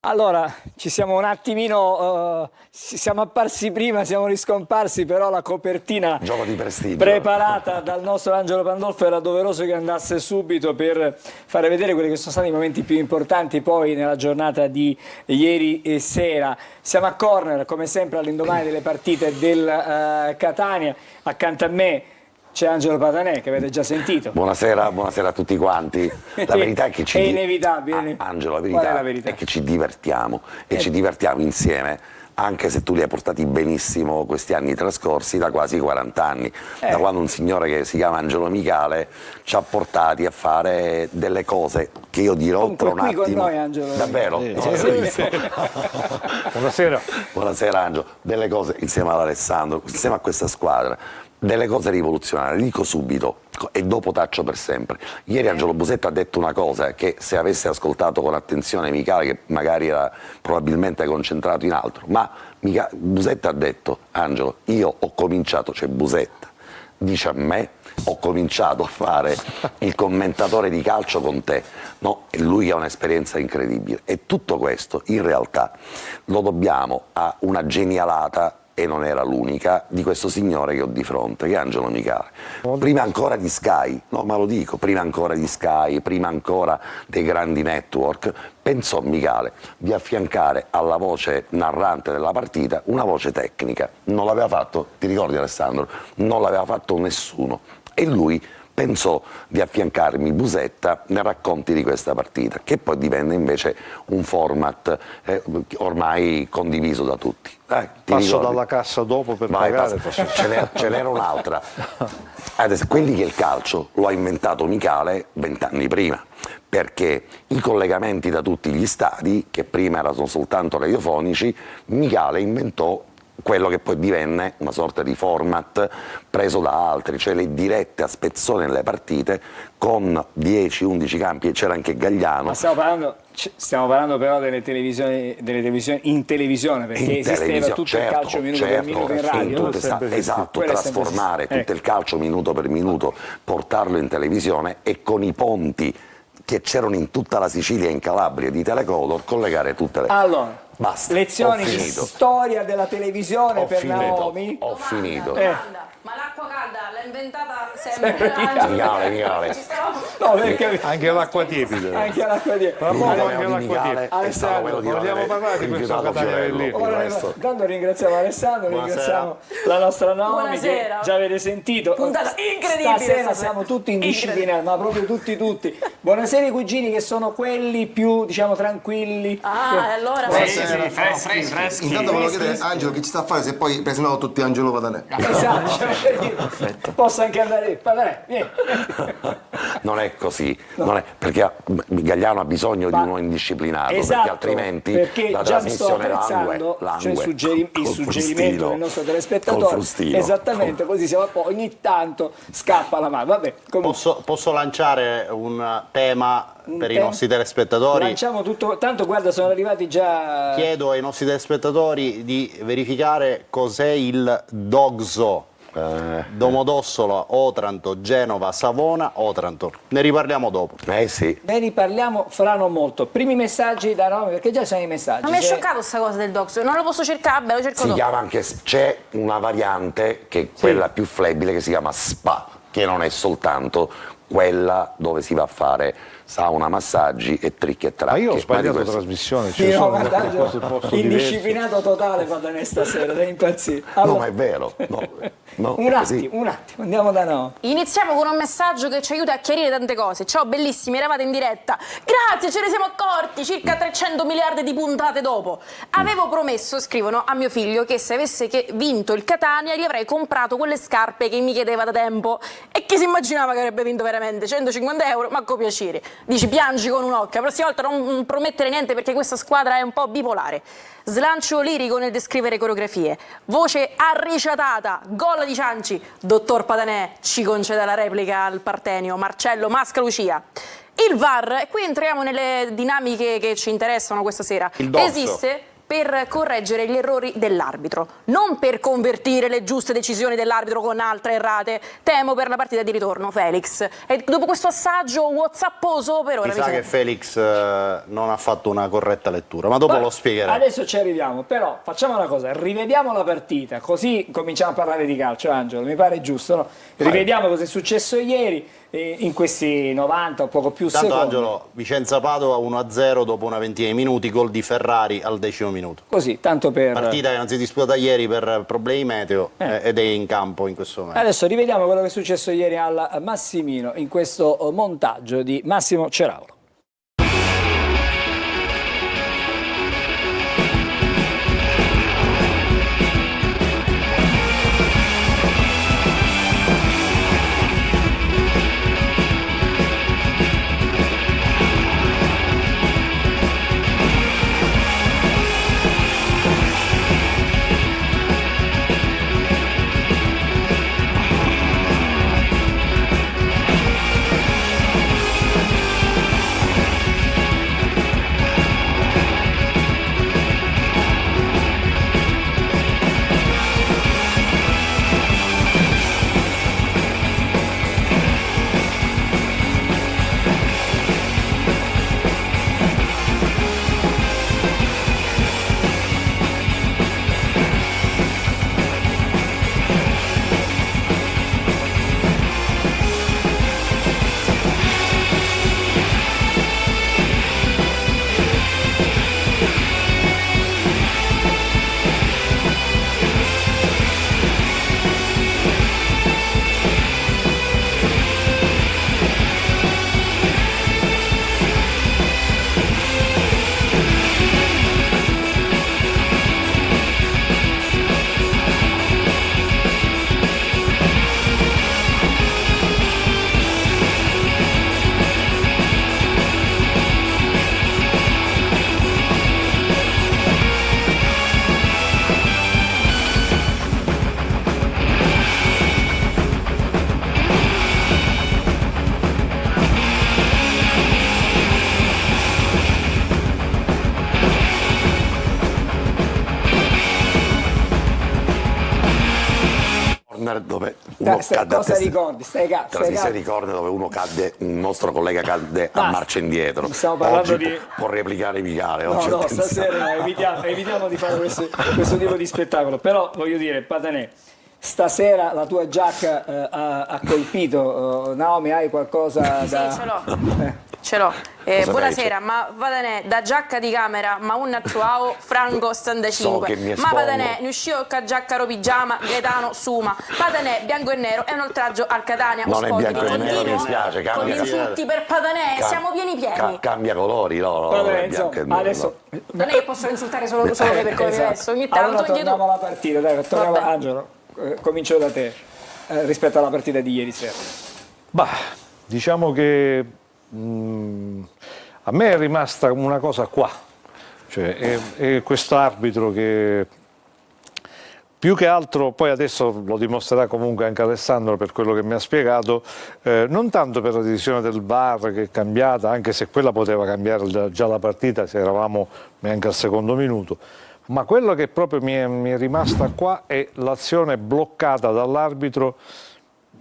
Allora, ci siamo un attimino, siamo apparsi prima, siamo riscomparsi, però la copertina gioco di prestigio preparata dal nostro Angelo Pandolfo era doveroso che andasse subito per fare vedere quelli che sono stati i momenti più importanti poi nella giornata di ieri sera. Siamo a corner, come sempre, all'indomani delle partite del Catania. Accanto a me c'è Angelo Patanè, che avete già sentito. Buonasera a tutti quanti. La verità è che è inevitabile. Angelo, Qual è la verità? è che ci divertiamo e ci divertiamo insieme, anche se tu li hai portati benissimo questi anni trascorsi, da quasi 40 anni, da quando un signore che si chiama Angelo Micale ci ha portati a fare delle cose che io dirò Comunque, tra un attimo. qui con noi, Angelo. Davvero? Buonasera. Buonasera Angelo, delle cose insieme ad Alessandro, insieme a questa squadra, delle cose rivoluzionarie, dico subito e dopo taccio per sempre. Ieri Angelo Busetta ha detto una cosa che, se avesse ascoltato con attenzione Micale, che magari era probabilmente concentrato in altro, ma Busetta ha detto: Angelo, io ho cominciato, cioè Busetta dice a me, ho cominciato a fare il commentatore di calcio con te, no? E lui ha un'esperienza incredibile, e tutto questo in realtà lo dobbiamo a una genialata, e non era l'unica, di questo signore che ho di fronte, che è Angelo Micale. Prima ancora di Sky, no, ma lo dico, prima ancora di Sky, prima ancora dei grandi network, pensò Micale di affiancare alla voce narrante della partita una voce tecnica. Non l'aveva fatto, ti ricordi Alessandro? Non l'aveva fatto nessuno, e lui pensò di affiancarmi Busetta nei racconti di questa partita, che poi divenne invece un format ormai condiviso da tutti. Passo dalla cassa dopo per pagare. Ce n'era un'altra. Adesso, quelli che il calcio lo ha inventato Micale 20 anni prima, perché i collegamenti da tutti gli stadi, che prima erano soltanto radiofonici, Micale inventò quello che poi divenne una sorta di format preso da altri, cioè le dirette a spezzone nelle partite con 10-11 campi, e c'era anche Gagliano. Ma stiamo parlando però delle televisioni in televisione, perché esisteva tutto il calcio minuto per minuto in radio. Esatto, trasformare tutto il calcio minuto per minuto, portarlo in televisione, e con i ponti che c'erano in tutta la Sicilia e in Calabria di Telecolor collegare tutte le... Allora, basta, lezioni di storia della televisione per Naomi. Ho finito. Ma l'acqua calda l'ha inventata sempre Micale. No, perché... Anche l'acqua tiepida. Anche l'acqua tiepida. Vogliamo parlare di questo Catania lì. Intanto ringraziamo Alessandro, ringraziamo la nostra Naomi, che già avete sentito. Puntata incredibile. Stasera siamo tutti indisciplinati, ma proprio tutti. Buonasera i cugini, che sono quelli più, diciamo, tranquilli. Allora freschi. Intanto volevo chiedere Angelo che ci sta a fare, se poi presentavo tutti Angelo Patanè. Esatto. Posso anche andare, vieni. Non è così, non è, perché Gagliano ha bisogno di uno indisciplinato, perché altrimenti la trasmissione langue, cioè il suggerimento del nostro telespettatore, esattamente così, ogni tanto scappa la mano. Vabbè, posso lanciare un tema per i nostri telespettatori? Lanciamo tutto, tanto guarda, sono arrivati già. Chiedo ai nostri telespettatori di verificare cos'è il DOGSO. Domodossola, Otranto, Genova, Savona, Otranto. Ne riparliamo dopo. Sì. Ne riparliamo fra non molto. Primi messaggi da Roma, perché già sono i messaggi. Ma mi è scioccato questa cosa del DOGSO, non lo posso cercare, lo cerco dopo. Chiama anche, c'è una variante che è quella più flebile, che si chiama SPA, che non è soltanto quella dove si va a fare sauna, massaggi e trick e track. Ma io ho sbagliato trasmissione, indisciplinato totale Patanè stasera, da impazzire. Allora, no, ma è vero. un attimo, andiamo da noi. Iniziamo con un messaggio che ci aiuta a chiarire tante cose. Ciao bellissimi, eravate in diretta. Grazie, ce ne siamo accorti, circa 300 miliardi di puntate dopo. Avevo promesso, scrivono, a mio figlio, che se avesse vinto il Catania gli avrei comprato quelle scarpe che mi chiedeva da tempo. E chi si immaginava che avrebbe vinto veramente? 150 euro, ma con piacere. Dici, piangi con un occhio, la prossima volta non promettere niente, perché questa squadra è un po' bipolare. Slancio lirico nel descrivere coreografie, voce arriciatata, gol di Cianci, dottor Patanè ci concede la replica al Partenio, Marcello Mascalucia. Il VAR, e qui entriamo nelle dinamiche che ci interessano questa sera. Il DOGSO. Esiste per correggere gli errori dell'arbitro, non per convertire le giuste decisioni dell'arbitro con altre errate. Temo per la partita di ritorno, Felix. E dopo questo assaggio whatsapposo per ora... Mi sa che Felix non ha fatto una corretta lettura, ma dopo lo spiegherà. Adesso ci arriviamo, però facciamo una cosa, rivediamo la partita, così cominciamo a parlare di calcio, Angelo, mi pare giusto, no? Rivediamo cosa è successo ieri in questi 90 o poco più Tanto secondi. Angelo, Vicenza-Padova 1-0 dopo una ventina di minuti, gol di Ferrari al 10° minuto. Così, tanto per... Partita che non si è disputata ieri per problemi meteo ed è in campo in questo momento. Adesso rivediamo quello che è successo ieri al Massimino in questo montaggio di Massimo Ceraulo. Dove uno cadde cosa ricordi? trasmissione di corner dove uno cadde, un nostro collega cadde a marcia indietro. Stiamo parlando oggi di... può replicare Michele. No, Oggi no, attenzione. stasera evitiamo di fare questo tipo di spettacolo. Però voglio dire, Patanè, stasera la tua giacca ha colpito. Naomi, hai qualcosa da... Sì, ce l'ho. Ce l'ho. Buonasera, ma Patanè, da giacca di camera, ma un ciao, Franco 75. So che mi Ma espongo. Patanè, ne uscì con giacca ro pigiama, Gaetano Suma. Patanè, bianco e nero, è un oltraggio al Catania. Non è Ospoti bianco e nero, continuo mi spiace, con cambia. insulti per Patanè, siamo pieni. Cambia colori, no, Vabbè, non è insomma, bianco e nero, adesso... Non è che posso insultare solo me per come Esatto. adesso, ogni Allora tanto anche torniamo tu. alla partita, dai, torniamo Vabbè. Angelo, comincio da te rispetto alla partita di ieri sera. Bah, diciamo che a me è rimasta una cosa qua, cioè è questo arbitro che più che altro, poi adesso lo dimostrerà comunque anche Alessandro per quello che mi ha spiegato, non tanto per la decisione del VAR che è cambiata, anche se quella poteva cambiare già la partita se eravamo neanche al secondo minuto, ma quello che proprio mi è rimasta qua è l'azione bloccata dall'arbitro.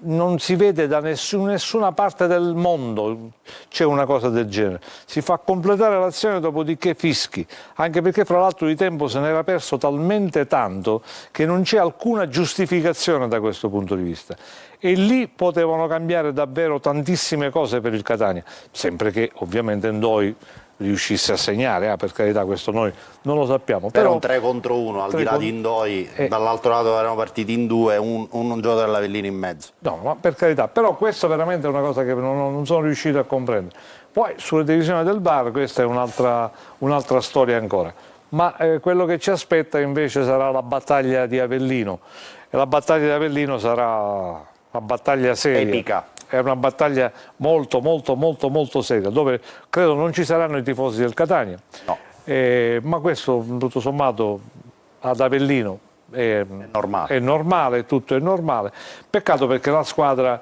Non si vede da nessuna parte del mondo c'è una cosa del genere. Si fa completare l'azione, dopodiché fischi, anche perché fra l'altro di tempo se n'era perso talmente tanto che non c'è alcuna giustificazione da questo punto di vista. E lì potevano cambiare davvero tantissime cose per il Catania, sempre che ovviamente Ndoi riuscisse a segnare, per carità, questo noi non lo sappiamo. Per Però un 3 contro 1, al di là di Ndoi, dall'altro lato erano partiti in due, un giocatore dell'Avellino in mezzo. no, ma per carità, però questo veramente è una cosa che non sono riuscito a comprendere. Poi sulle decisioni del VAR questa è un'altra storia ancora. Ma quello che ci aspetta invece sarà la battaglia di Avellino. E la battaglia di Avellino sarà una battaglia seria. Epica. È una battaglia molto seria, dove credo non ci saranno i tifosi del Catania. No. Ma questo tutto sommato ad Avellino è normale. normale, tutto è normale. Peccato perché la squadra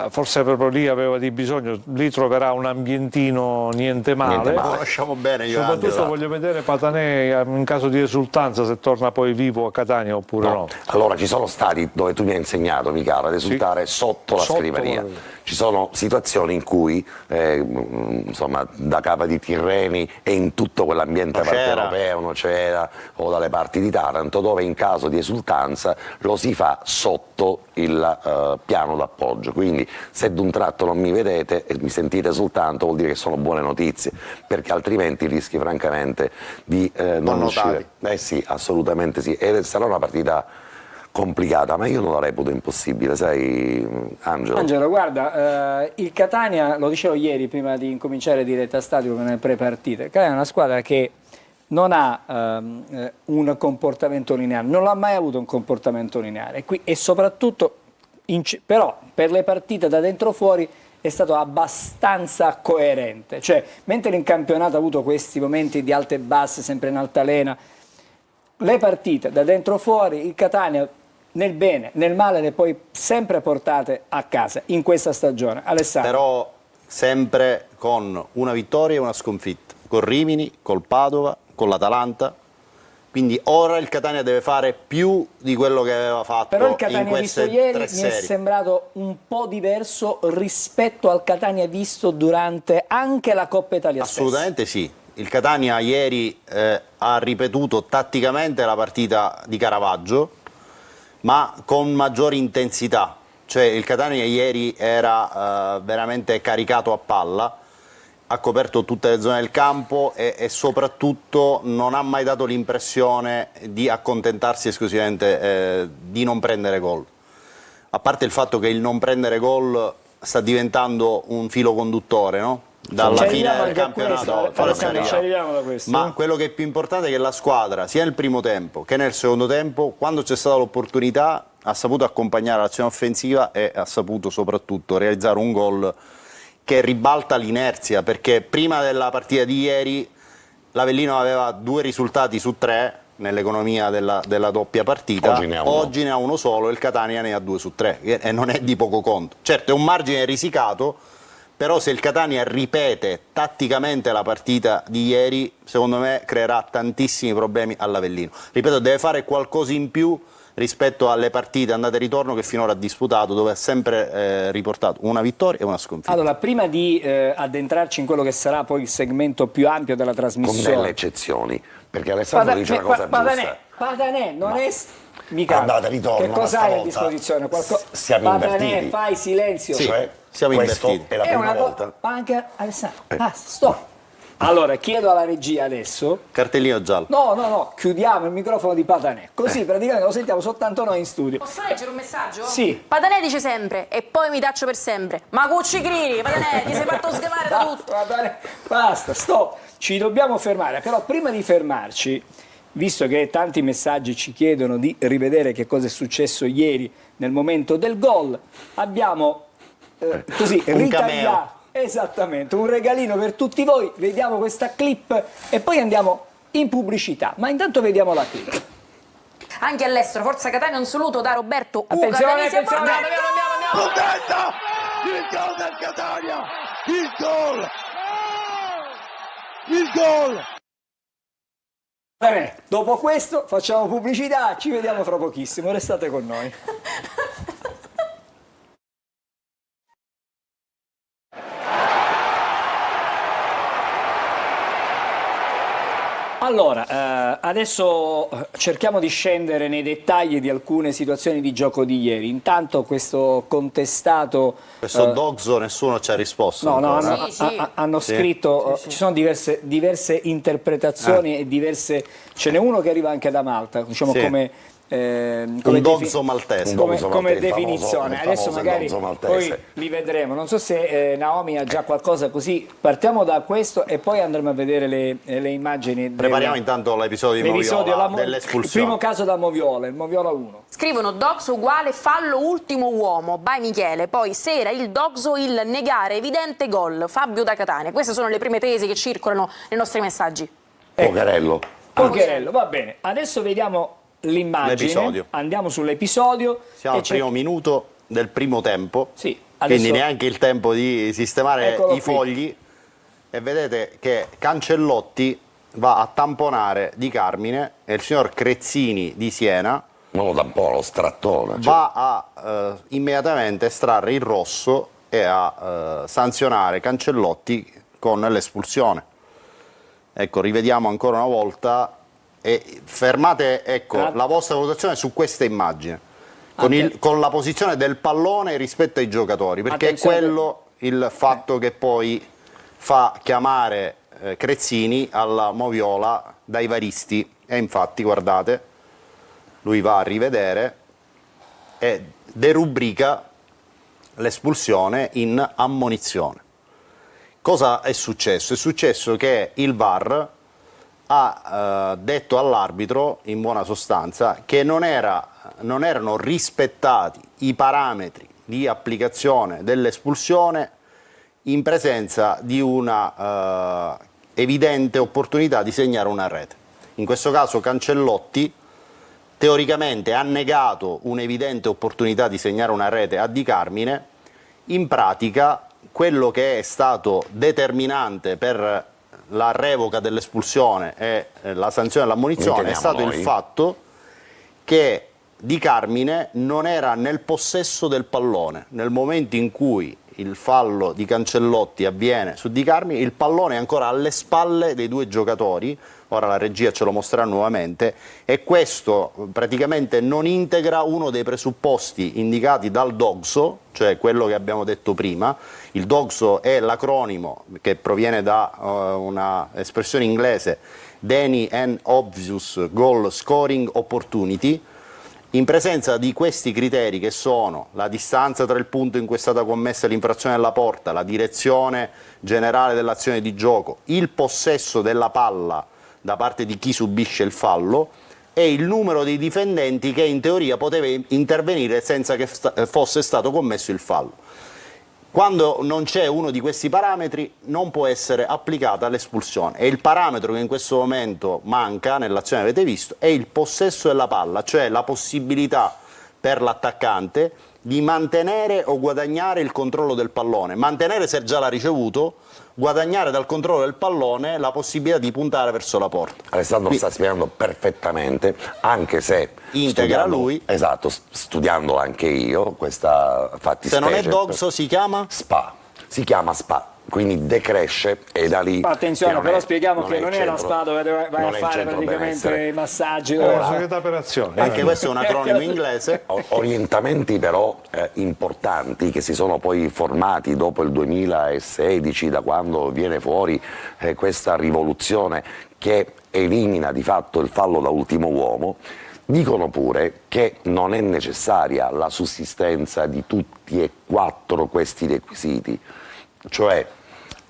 forse proprio lì aveva di bisogno, lì troverà un ambientino niente male. Lo conosciamo bene io. Soprattutto voglio vedere Patanè in caso di esultanza se torna poi vivo a Catania oppure no. Allora ci sono stati dove tu mi hai insegnato, Michela, ad esultare sotto la scrivania. Ci sono situazioni in cui, insomma, da Cava di Tirreni e in tutto quell'ambiente partenopeo, Nocera o dalle parti di Taranto, dove in caso di esultanza lo si fa sotto il piano d'appoggio. Quindi se d'un tratto non mi vedete e mi sentite soltanto, vuol dire che sono buone notizie, perché altrimenti rischi francamente di non uscire. Sì, assolutamente sì. E sarà una partita complicata, ma io non la reputo impossibile, sai, Angelo? Angelo, guarda, il Catania, lo dicevo ieri prima di incominciare diretta stadio nelle pre-partite, il Catania è una squadra che non ha un comportamento lineare, non l'ha mai avuto un comportamento lineare, e soprattutto, però per le partite da dentro fuori è stato abbastanza coerente, cioè mentre in campionato ha avuto questi momenti di alte e basse, sempre in altalena, le partite da dentro fuori, il Catania nel bene, nel male le poi sempre portate a casa in questa stagione. Alessandro. Però sempre con una vittoria e una sconfitta, col Rimini, col Padova, con l'Atalanta. Quindi ora il Catania deve fare più di quello che aveva fatto però il Catania in queste visto ieri tre serie. Mi è sembrato un po' diverso rispetto al Catania visto durante anche la Coppa Italia Assolutamente sì. Il Catania ieri ha ripetuto tatticamente la partita di Caravaggio, ma con maggiore intensità. Cioè il Catania ieri era veramente caricato a palla, ha coperto tutte le zone del campo e soprattutto non ha mai dato l'impressione di accontentarsi esclusivamente di non prendere gol. A parte il fatto che il non prendere gol sta diventando un filo conduttore, no? Dalla fine del campionato, ma quello che è più importante è che la squadra sia nel primo tempo che nel secondo tempo, quando c'è stata l'opportunità, ha saputo accompagnare l'azione offensiva e ha saputo soprattutto realizzare un gol che ribalta l'inerzia, perché prima della partita di ieri l'Avellino aveva 2 risultati su 3 nell'economia della doppia partita. Oggi ne ha uno solo e il Catania ne ha 2 su 3 e non è di poco conto. Certo è un margine risicato, però se il Catania ripete tatticamente la partita di ieri, secondo me creerà tantissimi problemi all'Avellino. Ripeto, deve fare qualcosa in più rispetto alle partite andate e ritorno che finora ha disputato, dove ha sempre riportato una vittoria e una sconfitta. Allora, prima di addentrarci in quello che sarà poi il segmento più ampio della trasmissione, con delle eccezioni, perché Alessandro dice una cosa giusta. Patanè non è mica andata e ritorno, che cosa hai a disposizione? Siamo Patanè, invertiti. fai silenzio. Sì, Cioè, siamo invertiti. È la prima volta. Ma anche Alessandro, basta, stop. Allora, chiedo alla regia adesso. Cartellino giallo. No, chiudiamo il microfono di Patanè. Così praticamente lo sentiamo soltanto noi in studio. Posso leggere un messaggio? Sì. Patanè dice sempre e poi mi taccio per sempre. Ma cucci grini, Patanè, ti sei fatto sgamare da tutto. Patanè, basta, stop. Ci dobbiamo fermare, però prima di fermarci, visto che tanti messaggi ci chiedono di rivedere che cosa è successo ieri nel momento del gol, abbiamo così ritagliato. Esattamente, un regalino per tutti voi, vediamo questa clip e poi andiamo in pubblicità, ma intanto vediamo la clip. Anche all'estero, Forza Catania, un saluto da Roberto Uca. Attenzione, Denise attenzione, Fornello. Il gol del Catania! Il gol! Il gol! Bene, dopo questo facciamo pubblicità, ci vediamo fra pochissimo, restate con noi. Allora, adesso cerchiamo di scendere nei dettagli di alcune situazioni di gioco di ieri. Intanto questo contestato... Questo Dogzo nessuno ci ha risposto. No, ancora. hanno scritto, ci sono diverse interpretazioni e diverse... Ce n'è uno che arriva anche da Malta, diciamo come un Dogzo maltese. Come definizione. Adesso famoso magari Dogzo maltese. poi li vedremo. Non so se Naomi ha già qualcosa così. Partiamo da questo e poi andremo a vedere le immagini. Prepariamo intanto l'episodio di Moviola, dell'espulsione. Il primo caso da Moviola, il Moviola 1. Scrivono Dogzo uguale fallo ultimo uomo, by Michele. Poi Sera il Dogzo, il negare evidente gol, Fabio da Catania. Queste sono le prime tesi che circolano nei nostri messaggi. Pocherello. Pocherello, va bene. Adesso vediamo l'immagine. L'episodio. Andiamo sull'episodio. Siamo al primo minuto del primo tempo. Sì. quindi neanche il tempo di sistemare i fogli, e vedete che Cancellotti va a tamponare Di Carmine e il signor Crezzini di Siena Non lo tampone, lo strattone. va a immediatamente estrarre il rosso e a sanzionare Cancellotti con l'espulsione. Ecco, rivediamo ancora una volta e fermate la vostra valutazione su questa immagine, con la posizione del pallone rispetto ai giocatori, perché è quello il fatto che poi fa chiamare Crezzini alla moviola dai varisti, e infatti guardate, lui va a rivedere e derubrica l'espulsione in ammonizione. Cosa è successo? È successo che il VAR ha detto all'arbitro, in buona sostanza, che non erano rispettati i parametri di applicazione dell'espulsione in presenza di una evidente opportunità di segnare una rete. In questo caso Cancellotti teoricamente ha negato un'evidente opportunità di segnare una rete a Di Carmine. In pratica quello che è stato determinante per la revoca dell'espulsione e la sanzione dell'ammonizione è stato il fatto che Di Carmine non era nel possesso del pallone. Nel momento in cui il fallo di Cancellotti avviene su Di Carmine, il pallone è ancora alle spalle dei due giocatori, ora la regia ce lo mostrerà nuovamente, e questo praticamente non integra uno dei presupposti indicati dal DOGSO, cioè quello che abbiamo detto prima. Il DOGSO è l'acronimo che proviene da una espressione inglese, Any and Obvious Goal Scoring Opportunity. In presenza di questi criteri, che sono la distanza tra il punto in cui è stata commessa l'infrazione della porta, la direzione generale dell'azione di gioco, il possesso della palla da parte di chi subisce il fallo e il numero dei difendenti che in teoria poteva intervenire senza che fosse stato commesso il fallo. Quando non c'è uno di questi parametri non può essere applicata l'espulsione, e il parametro che in questo momento manca nell'azione che avete visto è il possesso della palla, cioè la possibilità per l'attaccante di mantenere o guadagnare il controllo del pallone, mantenere se già l'ha ricevuto, guadagnare dal controllo del pallone la possibilità di puntare verso la porta. Alessandro sta spiegando perfettamente, anche se integra lui. Esatto, studiando anche io questa fattispecie. Se non è DOGSO si chiama? SPA. Si chiama SPA. Quindi decresce e da lì. Ma attenzione, però spieghiamo che non è la SPA dove vai a fare praticamente i massaggi. La società per azione. Anche questo è un acronimo inglese. Orientamenti però importanti che si sono poi formati dopo il 2016, da quando viene fuori questa rivoluzione che elimina di fatto il fallo da ultimo uomo. Dicono pure che non è necessaria la sussistenza di tutti e 4 questi requisiti, cioè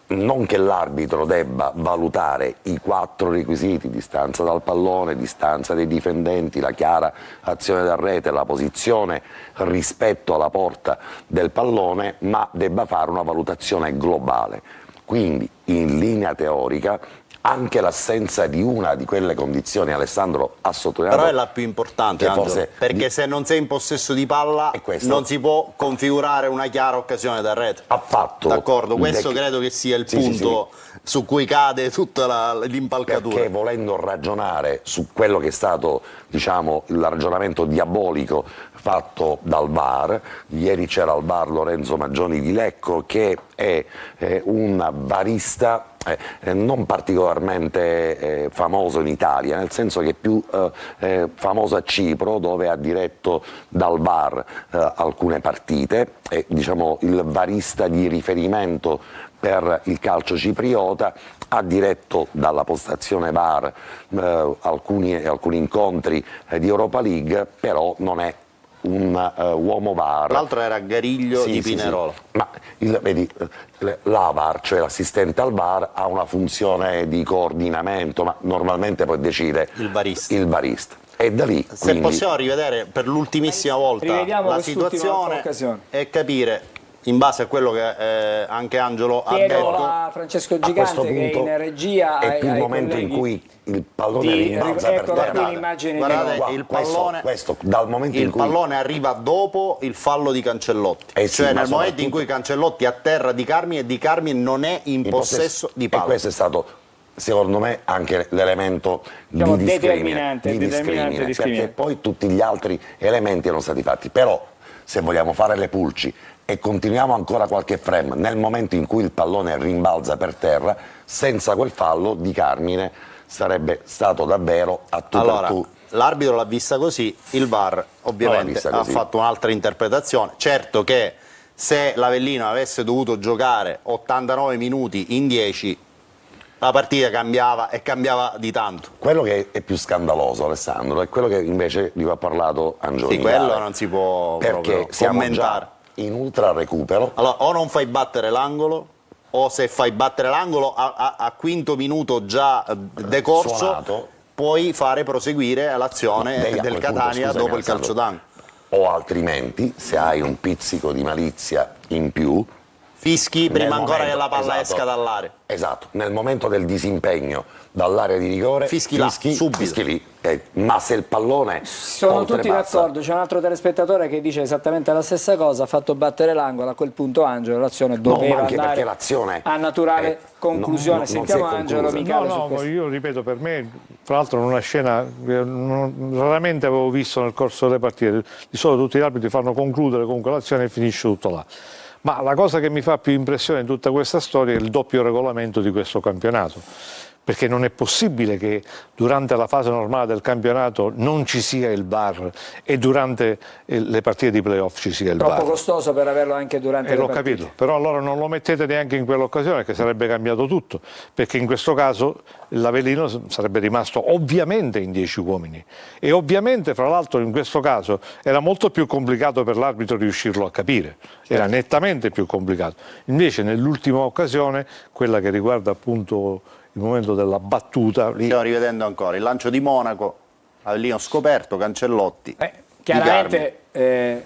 non che l'arbitro debba valutare i 4 requisiti: distanza dal pallone, distanza dei difendenti, la chiara azione da rete, la posizione rispetto alla porta del pallone, ma debba fare una valutazione globale. Quindi in linea teorica anche l'assenza di una di quelle condizioni, Alessandro ha sottolineato, però è la più importante, Angelo, perché se non sei in possesso di palla non si può configurare una chiara occasione da rete. Affatto. D'accordo, questo credo che sia il punto su cui cade tutta l'impalcatura. Perché volendo ragionare su quello che è stato, diciamo, il ragionamento diabolico fatto dal VAR, ieri c'era al VAR Lorenzo Maggioni di Lecco, che è un varista non particolarmente famoso in Italia, nel senso che è più famoso a Cipro, dove ha diretto dal VAR alcune partite, è, diciamo, il varista di riferimento per il calcio cipriota, ha diretto dalla postazione VAR alcuni incontri di Europa League, però non è un uomo VAR. L'altro era Gariglio di Pinerolo. Ma vedi, l'AVAR, cioè l'assistente al VAR, ha una funzione di coordinamento, ma normalmente poi decide il varista. E da lì, se possiamo rivedere per l'ultimissima volta la situazione e capire in base a quello che anche Angelo ha Chiedo detto, a Francesco A questo Gigante che è punto in regia è più il ai momento in colleghi cui il pallone di- rimbalza per eccola qui terra. l'immagine guardate, di Qua, il questo- pallone, questo, dal momento il in cui pallone arriva dopo il fallo di Cancellotti, Eh sì, cioè ma nel momento in soprattutto- cui Cancellotti atterra Di Carmine e Di Carmine non è in possesso di E palla. questo è stato, secondo me, anche l'elemento Diciamo, di discrimine, determinante, di determinante discrimine, discrimine. perché poi tutti gli altri elementi erano stati fatti. Però, se vogliamo fare le pulci e continuiamo ancora qualche frame, nel momento in cui il pallone rimbalza per terra, senza quel fallo Di Carmine sarebbe stato davvero a tu Allora, per tu. l'arbitro l'ha vista così, il VAR ovviamente vista ha così. fatto un'altra interpretazione. Certo che se l'Avellino avesse dovuto giocare 89 minuti in 10, la partita cambiava e cambiava di tanto. Quello che è più scandaloso, Alessandro, è quello che invece di cui ha parlato Angelo Sì, Micale, quello non si può perché proprio siamo commentare. già in ultra recupero. Allora, o non fai battere l'angolo, o se fai battere l'angolo a quinto minuto già decorso, Suonato. puoi fare proseguire l'azione Devi a del quel punto, Catania scusami, dopo il calcio Alessandro, d'angolo. O altrimenti, se hai un pizzico di malizia in più, Fischi prima nel ancora momento- che la palla esatto. esca dall'area. Esatto, nel momento del disimpegno dall'area di rigore, Fischi là, subito. fischi lì. Ma se il pallone Sono tutti oltrepassa- d'accordo, c'è un altro telespettatore che dice esattamente la stessa cosa, ha fatto battere l'angolo, a quel punto Angelo l'azione doveva ma anche andare perché l'azione a naturale conclusione. non si è Sentiamo Angelo conclusa. Micale No, su no, questo. io ripeto, per me, tra l'altro in una scena che raramente avevo visto nel corso delle partite, di solito tutti gli arbitri fanno concludere comunque l'azione e finisce tutto là. Ma la cosa che mi fa più impressione in tutta questa storia è il doppio regolamento di questo campionato. Perché non è possibile che durante la fase normale del campionato non ci sia il VAR e durante le partite di playoff ci sia il Troppo VAR. costoso per averlo anche durante le L'ho partite. capito, però allora non lo mettete neanche in quell'occasione, che sarebbe cambiato tutto, perché in questo caso l'Avellino sarebbe rimasto ovviamente in 10 uomini e ovviamente, fra l'altro, in questo caso era molto più complicato per l'arbitro riuscirlo a capire, era nettamente più complicato. Invece nell'ultima occasione, quella che riguarda appunto il momento della battuta, lì Stiamo rivedendo ancora il lancio di Monaco, Avellino scoperto, Cancellotti. Di Carmine. Chiaramente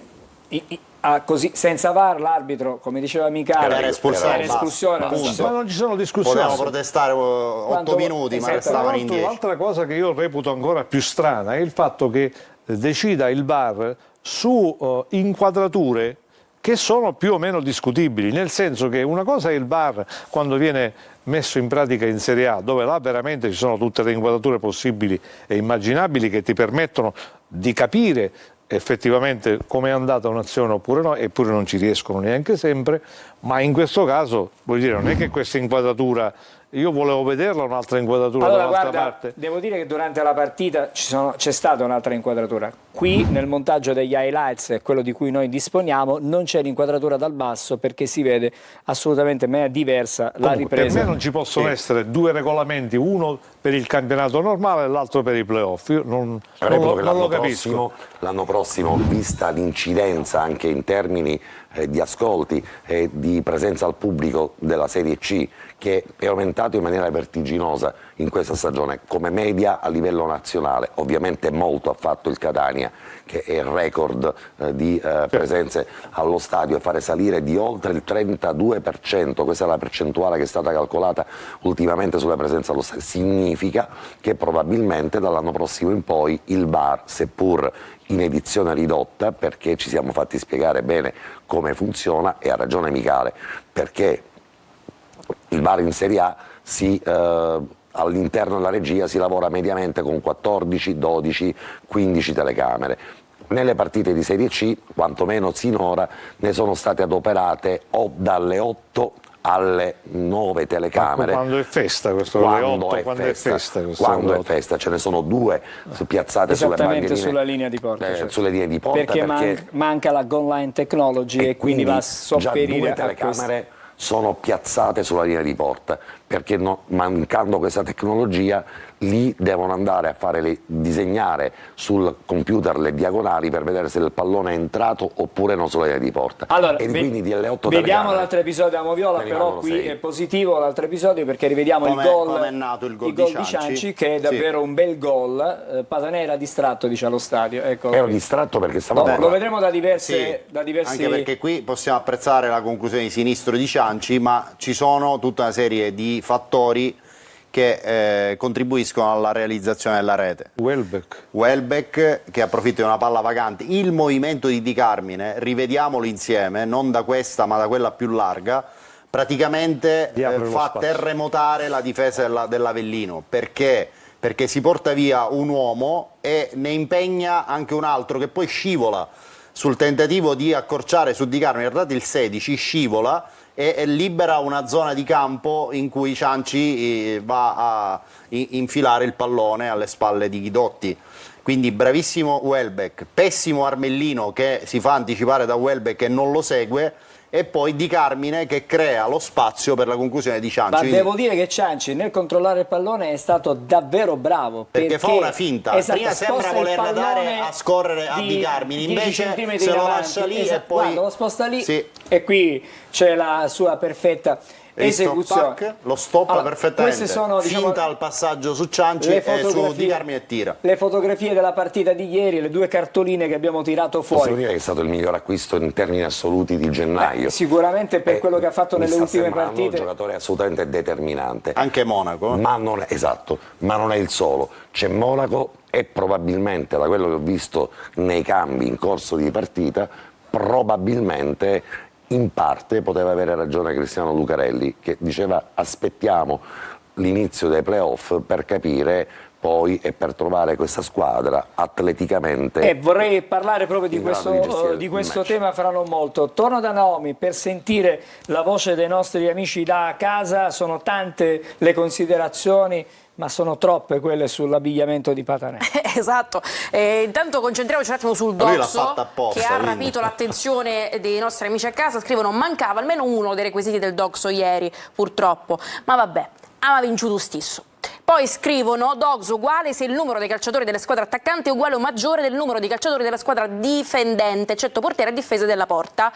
così, senza VAR l'arbitro, come diceva Micale, Era espulsione, era espulsione, basta, non punto. so. ma non ci sono discussioni. Potevamo protestare 8 Quanto- minuti, ma esatto. restavano in 10. L'altra cosa che io reputo ancora più strana è il fatto che decida il VAR su inquadrature che sono più o meno discutibili, nel senso che una cosa è il VAR quando viene messo in pratica in Serie A, dove là veramente ci sono tutte le inquadrature possibili e immaginabili che ti permettono di capire effettivamente come è andata un'azione oppure no, eppure non ci riescono neanche sempre, ma in questo caso, voglio dire, non è che questa inquadratura, io volevo vederla un'altra inquadratura Allora, dall'altra guarda, parte. devo dire che durante la partita c'è stata un'altra inquadratura. Qui nel montaggio degli highlights, quello di cui noi disponiamo, non c'è l'inquadratura dal basso perché si vede assolutamente in maniera diversa la Comunque, per ripresa. me non ci possono essere due regolamenti, uno per il campionato normale e l'altro per i playoff. Io non Reputo che lo capisco. l'anno prossimo, vista l'incidenza anche in termini di ascolti e di presenza al pubblico della Serie C, che è aumentato in maniera vertiginosa in questa stagione come media a livello nazionale, ovviamente molto ha fatto il Catania, che è il record di presenze allo stadio, e fare salire di oltre il 32%, questa è la percentuale che è stata calcolata ultimamente sulla presenza allo stadio, significa che probabilmente dall'anno prossimo in poi il VAR, seppur in edizione ridotta, perché ci siamo fatti spiegare bene come funziona, e ha ragione Micale, perché il VAR in Serie A all'interno della regia si lavora mediamente con 14, 12, 15 telecamere. Nelle partite di Serie C, quantomeno sinora, ne sono state adoperate o dalle 8 alle 9 telecamere. Quando è festa questo, alle 8, quando è festa questo, quando alle è festa, ce ne sono due piazzate sulle Esattamente bandierine, sulla linea di porta, certo. sulle linee di porta, perché manca la goal line technology e quindi va a sopperire già due a questo. telecamere sono piazzate sulla linea di porta, perché mancando questa tecnologia lì devono andare a disegnare sul computer le diagonali per vedere se il pallone è entrato oppure non sulla linea di porta. Allora, e quindi delle 8 vediamo telecamere l'altro episodio a Moviola, ne però rimangono qui 6. è positivo l'altro episodio perché rivediamo il gol, come è nato il gol di di Cianci. che è davvero un bel gol. Patanè era distratto, dice, allo stadio. Ecco, Ero distratto perché stavamo lo vedremo da Sì, diversi... anche perché qui possiamo apprezzare la conclusione di sinistro di Cianci, ma ci sono tutta una serie di fattori che contribuiscono alla realizzazione della rete. Welbeck che approfitta di una palla vacante, il movimento di Di Carmine, rivediamolo insieme, non da questa ma da quella più larga, praticamente fa terremotare la difesa dell'Avellino, perché si porta via un uomo e ne impegna anche un altro che poi scivola sul tentativo di accorciare su Di Carmine, guardate il 16, scivola e libera una zona di campo in cui Cianci va a infilare il pallone alle spalle di Guidotti. Quindi bravissimo Welbeck, pessimo Armellino che si fa anticipare da Welbeck e non lo segue, e poi Di Carmine che crea lo spazio per la conclusione di Cianci. Ma devo dire che Cianci nel controllare il pallone è stato davvero bravo, perché fa una finta, esatto, prima sembra volerla dare a scorrere a Di Carmine, invece se lo lascia lì e poi guarda, lo sposta lì, sì. E qui c'è la sua perfetta esecuzione. Lo stoppa Allora, perfettamente, queste sono, diciamo, finta al passaggio su Cianci e su Di Carmine e tira. Le fotografie della partita di ieri, le 2 cartoline che abbiamo tirato fuori. Possiamo dire che è stato il miglior acquisto in termini assoluti di gennaio. Sicuramente per quello che ha fatto nelle ultime partite. Un giocatore assolutamente determinante. Anche Monaco. Ma non è, esatto, ma non è il solo. C'è Monaco e probabilmente, da quello che ho visto nei cambi in corso di partita, probabilmente in parte poteva avere ragione Cristiano Lucarelli, che diceva aspettiamo l'inizio dei playoff per capire poi e per trovare questa squadra atleticamente. Vorrei parlare proprio di in grado di gestire il questo match. tema fra non molto. Torno da Naomi per sentire la voce dei nostri amici da casa. Sono tante le considerazioni, ma sono troppe quelle sull'abbigliamento di Patanè. Esatto, intanto concentriamoci un attimo sul Lui l'ha doxo fatta apposta, che ha quindi. rapito l'attenzione dei nostri amici a casa. Scrivono: mancava almeno uno dei requisiti del doxo ieri, purtroppo, ma vabbè, ama vinciuto stesso. Poi scrivono: doxo uguale se il numero dei calciatori delle squadre attaccanti è uguale o maggiore del numero di calciatori della squadra difendente, eccetto portiere e difesa della porta.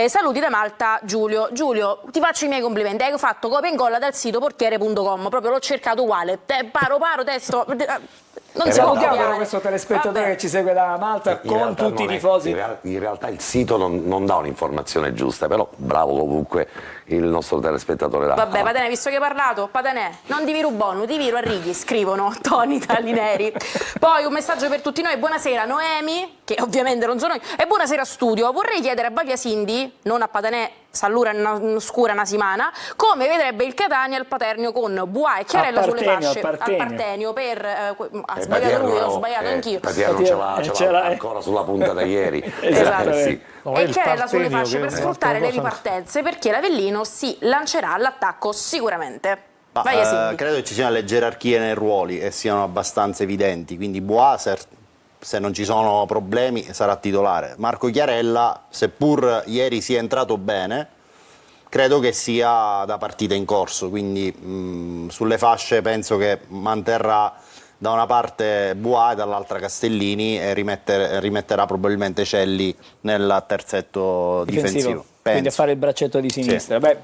Saluti da Malta, Giulio. Giulio, ti faccio i miei complimenti, hai fatto copia e incolla dal sito portiere.com, proprio l'ho cercato uguale, paro testo, non si può Salutiamo però copiare. questo telespettatore Vabbè. che ci segue da Malta In con realtà tutti i non è- tifosi. in realtà il sito non dà un'informazione giusta, però bravo comunque il nostro telespettatore da Vabbè, Patanè, visto che hai parlato, Patanè, non ti viru buono, ti viru a righi, scrivono Toni Tallineri. Poi un messaggio per tutti noi: buonasera Noemi, che ovviamente non sono io, e buonasera studio. Vorrei chiedere a Baglia Cindy, non a Patanè, Sallura scura una settimana, come vedrebbe il Catania al Paternio con Buà e Chiarella sulle fasce al Partenio per ha sbagliato lui, ho sbagliato anch'io. Patierno ce l'ha ancora sulla punta da ieri. Esatto. Sì. No, è E il Chiarella sulle Partenio fasce che per è sfruttare le un'altra cosa. ripartenze, perché l'Avellino si lancerà all'attacco sicuramente. Ma, Vai a Cindy. credo che ci siano le gerarchie nei ruoli e siano abbastanza evidenti, quindi Boaser, se non ci sono problemi, sarà titolare. Marco Chiarella, seppur ieri sia entrato bene, credo che sia da partita in corso, quindi sulle fasce penso che manterrà da una parte Bois e dall'altra Castellini e rimetterà probabilmente Celli nel terzetto difensivo. Quindi a fare il braccetto di sinistra. Beh,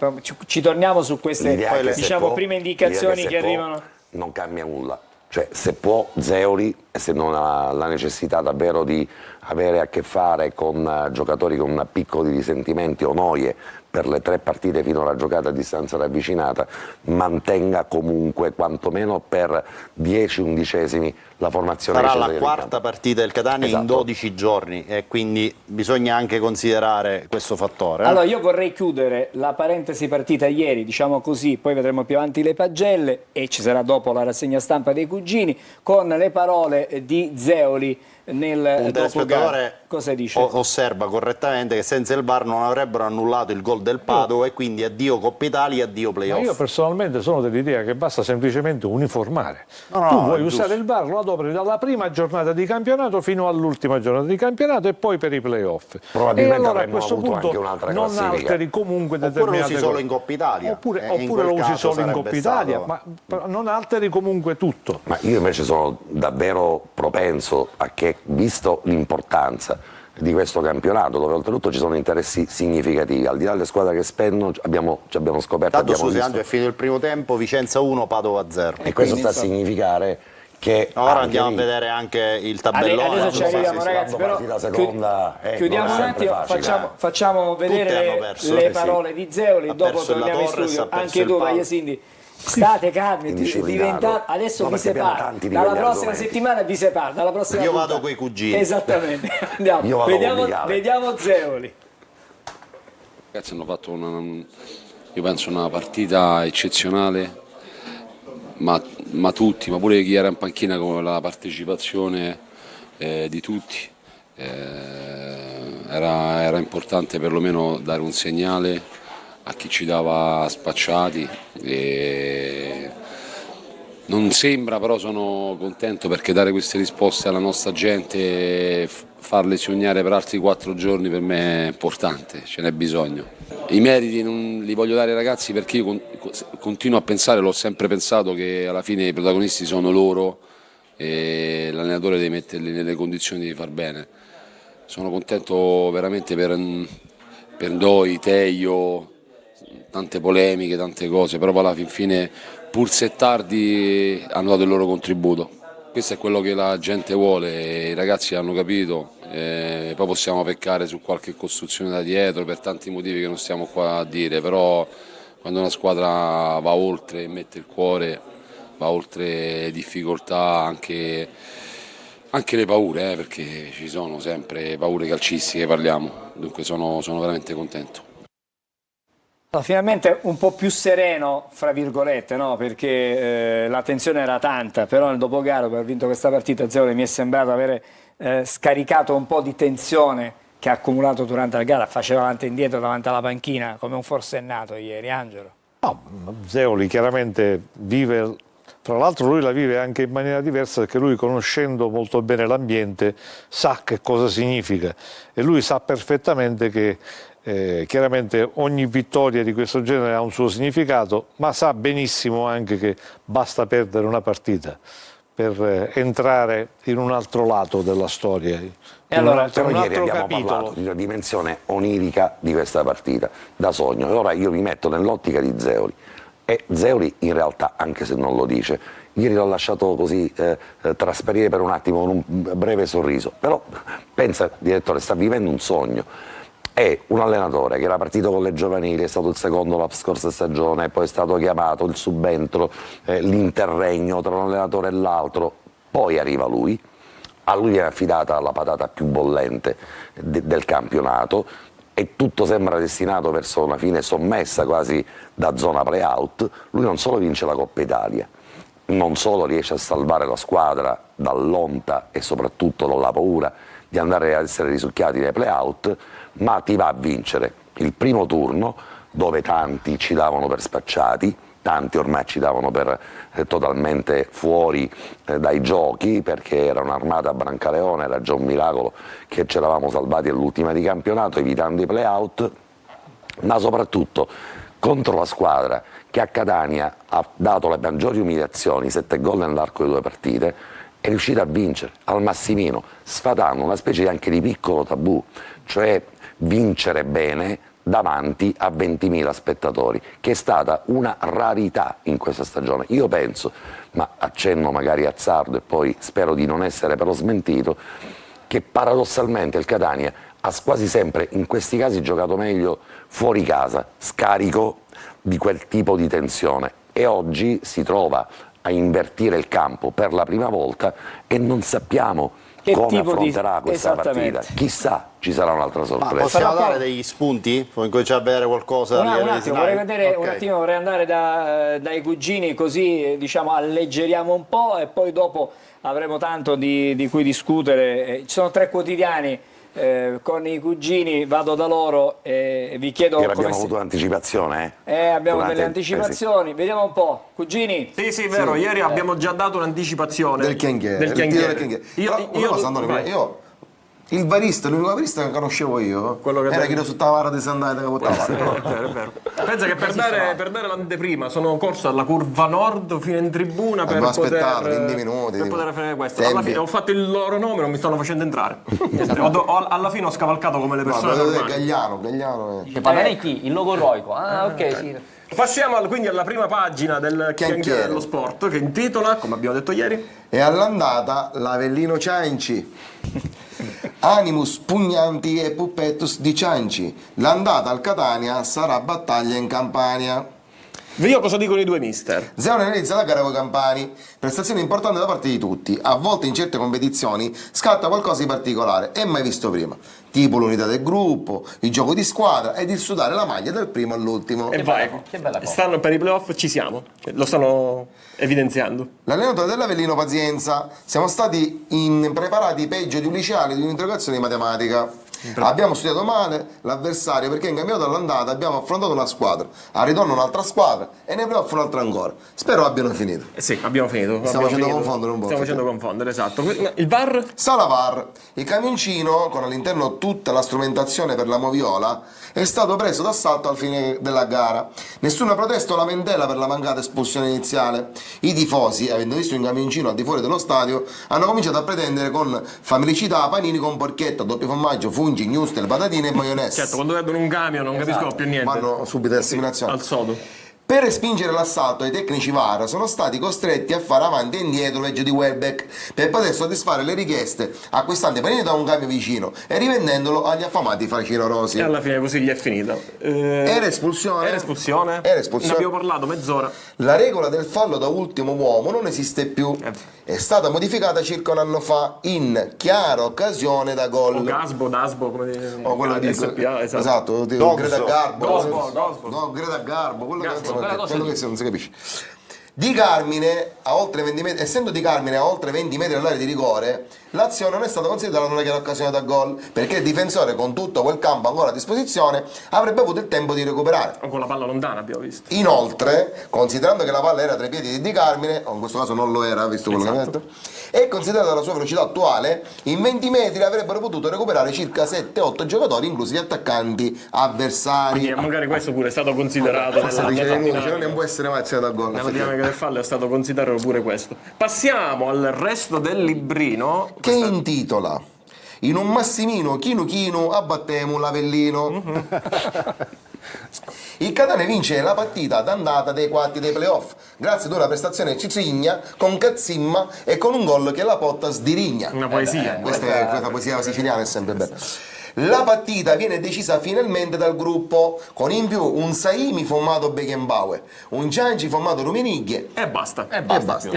ci torniamo su queste L'idea è che se diciamo, può- prime l'idea indicazioni se che può, arrivano. Non cambia nulla. Cioè, se può Zeoli, e se non ha la necessità davvero di avere a che fare con giocatori con un picco di risentimenti o noie per le 3 partite finora giocate a distanza ravvicinata, mantenga comunque quantomeno per 10 undicesimi la formazione. Sarà che la scende in quarta campo. partita del Catania in Esatto. 12 giorni e quindi bisogna anche considerare questo fattore. Allora io vorrei chiudere la parentesi partita ieri, diciamo così, poi vedremo più avanti le pagelle e ci sarà dopo la rassegna stampa dei cugini con le parole di Zeoli nel Un dopogara. telespettatore Cosa dice? osserva correttamente che senza il VAR non avrebbero annullato il gol gol del Padova e quindi addio Coppa Italia, addio Ma playoff. io personalmente sono dell'idea che basta semplicemente uniformare. No, Tu no, vuoi è usare giusto. il VAR, lo adoperi dalla prima giornata di campionato fino all'ultima giornata di campionato e poi per i playoff. Probabilmente E allora a avremmo questo avuto punto anche un'altra non classifica. alteri comunque Oppure lo determinate usi solo cose. in Coppa Italia. Oppure, In oppure quel lo usi caso solo in sarebbe Coppa Italia, stato- ma non alteri comunque tutto. Ma io invece sono davvero propenso a che, visto l'importanza di questo campionato, dove oltretutto ci sono interessi significativi, al di là delle squadre che spendono, ci abbiamo scoperto, Tanto abbiamo scusi visto. Angelo, è finito il primo tempo, Vicenza 1, Padova 0. E questo sta a significare che Ora anche andiamo a lì, vedere anche il tabellone. Adesso ci arriviamo, Sì, sì. ragazzi, però la seconda, chiudiamo non è un sempre attimo, facile, facciamo vedere Tutti hanno le, perso, le sì. parole di Zeoli, Ha dopo perso la torniamo in Torres, studio. ha perso Anche il tu, Palo. Vagliasindi, state calmi, Indisciplinato. adesso No, vi perché abbiamo separa, tanti di dalla quegli prossima argomenti. settimana vi separa, dalla prossima Io puntata. vado coi cugini. Esattamente, andiamo, Io vado con Micale. vediamo Zeoli. I ragazzi hanno fatto io penso una partita eccezionale, ma tutti, ma pure chi era in panchina, con la partecipazione di tutti. Era importante perlomeno dare un segnale a chi ci dava spacciati. Non sembra, però sono contento perché dare queste risposte alla nostra gente, farle sognare per altri 4 giorni per me è importante, ce n'è bisogno. I meriti non li voglio dare ai ragazzi perché io continuo a pensare, l'ho sempre pensato, che alla fine i protagonisti sono loro e l'allenatore deve metterli nelle condizioni di far bene. Sono contento veramente per Ndoi, Teio, tante polemiche, tante cose, però alla fin fine, pur se tardi, hanno dato il loro contributo. Questo è quello che la gente vuole, i ragazzi hanno capito, poi possiamo peccare su qualche costruzione da dietro per tanti motivi che non stiamo qua a dire, però quando una squadra va oltre e mette il cuore, va oltre difficoltà, anche le paure, perché ci sono sempre paure calcistiche, parliamo, dunque sono veramente contento. Finalmente un po' più sereno, fra virgolette, no? Perché la tensione era tanta, però nel dopogara, per aver vinto questa partita, Zeoli mi è sembrato avere scaricato un po' di tensione che ha accumulato durante la gara, faceva avanti e indietro davanti alla panchina come un forsennato ieri, Angelo. No, Zeoli chiaramente vive, tra l'altro lui la vive anche in maniera diversa perché lui, conoscendo molto bene l'ambiente, sa che cosa significa e lui sa perfettamente che chiaramente ogni vittoria di questo genere ha un suo significato, ma sa benissimo anche che basta perdere una partita per entrare in un altro lato della storia, E allora, in un ieri altro abbiamo capitolo. parlato di una dimensione onirica di questa partita, da sogno, e ora io mi metto nell'ottica di Zeoli, e Zeoli in realtà, anche se non lo dice, ieri l'ho lasciato così trasparire per un attimo con un breve sorriso, però pensa, direttore, sta vivendo un sogno. È un allenatore che era partito con le giovanili, è stato il secondo la scorsa stagione, poi è stato chiamato il subentro, l'interregno tra un allenatore e l'altro, poi arriva lui, a lui viene affidata la patata più bollente del campionato e tutto sembra destinato verso una fine sommessa quasi da zona play-out. Lui non solo vince la Coppa Italia, non solo riesce a salvare la squadra dall'onta e soprattutto dalla paura di andare a essere risucchiati nei play-out, ma ti va a vincere il primo turno, dove tanti ci davano per spacciati, tanti ormai ci davano per totalmente fuori dai giochi, perché era un'armata a Brancaleone, era già un miracolo che ci eravamo salvati all'ultima di campionato, evitando i play-out, ma soprattutto contro la squadra che a Catania ha dato le maggiori umiliazioni, 7 gol nell'arco di 2 partite, è riuscita a vincere al Massimino, sfatando una specie anche di piccolo tabù, cioè vincere bene davanti a 20.000 spettatori, che è stata una rarità in questa stagione. Io penso, ma accenno magari azzardo e poi spero di non essere però smentito, che paradossalmente il Catania ha quasi sempre in questi casi giocato meglio fuori casa, scarico di quel tipo di tensione, e oggi si trova a invertire il campo per la prima volta e non sappiamo Che come tipo di- affronterà questa esattamente. partita. Chissà, ci sarà un'altra Ma sorpresa. possiamo Sarà dare poi- degli spunti? Poi cominciare a vedere qualcosa a Un livello di attimo, vorrei slide? vedere un Ok. attimo, vorrei andare dai cugini, così diciamo alleggeriamo un po' e poi dopo avremo tanto di cui discutere. Ci sono 3 quotidiani con i cugini, vado da loro e vi chiedo Che come abbiamo si... avuto un'anticipazione, abbiamo Durante- delle anticipazioni, vediamo un po', cugini. Sì, vero, ieri abbiamo già dato un'anticipazione Del Chianghiere. Del Chianghiere. Io il barista, l'unico barista che conoscevo io, Quello che era dai- chi sotto la vara di Sandai che portava. È vero. Pensa che per dare l'anteprima sono corso alla curva nord fino in tribuna per Abbiamo poter, aspettato 20 minuti, per tipo. poter fare questo. Tempi. Alla fine ho fatto il loro nome, non mi stanno facendo entrare. Alla fine ho scavalcato come le persone normali. Gagliano. Panarecchi, il logo eroico. Ah, ok, sì. Passiamo quindi alla prima pagina del Chianghiere dello Sport, che intitola, come abbiamo detto ieri, E all'andata l'Avellino Cianci. Animus pugnanti e puppettus di Cianci. L'andata al Catania sarà battaglia in Campania. io cosa dicono i due mister? Zeone realizza la gara con i campani, prestazione importante da parte di tutti. A volte in certe competizioni scatta qualcosa di particolare e mai visto prima, tipo l'unità del gruppo, il gioco di squadra ed il sudare la maglia dal primo all'ultimo. E vai, che bella cosa. stanno per i playoff, ci siamo, lo stanno evidenziando. L'allenatore dell'Avellino pazienza, siamo stati preparati peggio di un liceale di un'interrogazione di matematica. Abbiamo studiato male l'avversario perché in cambiato all'andata abbiamo affrontato una squadra, al ritorno un'altra squadra e ne playoff un'altra ancora. Spero abbiano finito. Sì, abbiamo finito. Stiamo abbiamo facendo finito. confondere un po'. Stiamo facendo confondere, esatto. Il VAR? Sala VAR, il camioncino con all'interno tutta la strumentazione per la moviola è stato preso d'assalto al fine della gara. Nessuna protesta o lamentela per la mancata espulsione iniziale. I tifosi, avendo visto un camioncino al di fuori dello stadio, hanno cominciato a pretendere con familicità panini con porchetta, doppio formaggio, fungi, gnustel, patatine e maionese. Certo, quando vedono un camion non capiscono più niente. Vanno subito all'assimilazione. Al sodo. Per respingere l'assalto, i tecnici VAR sono stati costretti a fare avanti e indietro legge di Welbeck per poter soddisfare le richieste, acquistando panini da un camion vicino e rivendendolo agli affamati facinorosi. E alla fine così gli è finita. Era espulsione? Era espulsione? Era espulsione. Ne abbiamo parlato mezz'ora. La regola del fallo da ultimo uomo non esiste più. È stata modificata circa un anno fa in chiara occasione da gol. O Dasbo, come dire. O quello di SPA, esatto, Greta Garbo. Gosbo. No, Greta Garbo, quello quella cosa che lì. non si capisce. Di Carmine a oltre 20 metri, essendo Di Carmine a oltre 20 metri dall'area di rigore, l'azione non è stata considerata una chiara occasione da gol, perché il difensore con tutto quel campo ancora a disposizione avrebbe avuto il tempo di recuperare. O con la palla lontana abbiamo visto. Inoltre, considerando che la palla era tra i piedi di Di Carmine, o in questo caso non lo era, visto quello che ha detto, e considerata la sua velocità attuale, in 20 metri avrebbero potuto recuperare circa 7-8 giocatori, inclusi gli attaccanti avversari. Quindi magari questo pure è stato considerato Forse nella dice lui, dinamica. non può essere mai azione da gol. Nella dinamica del fallo è stato considerato pure questo. Passiamo al resto del librino. Che intitola In un massimino chinu chinu abbattemo l'Avellino. Il Catania vince la partita d'andata dei quarti dei playoff grazie ad una prestazione cicigna con cazzimma e con un gol che la Potta sdirigna. Una poesia. Questa poesia siciliana è sempre bella. La partita viene decisa finalmente dal gruppo, con in più un Saimi formato Beckenbauer, un Cianci formato Rumenighe E basta. e basta.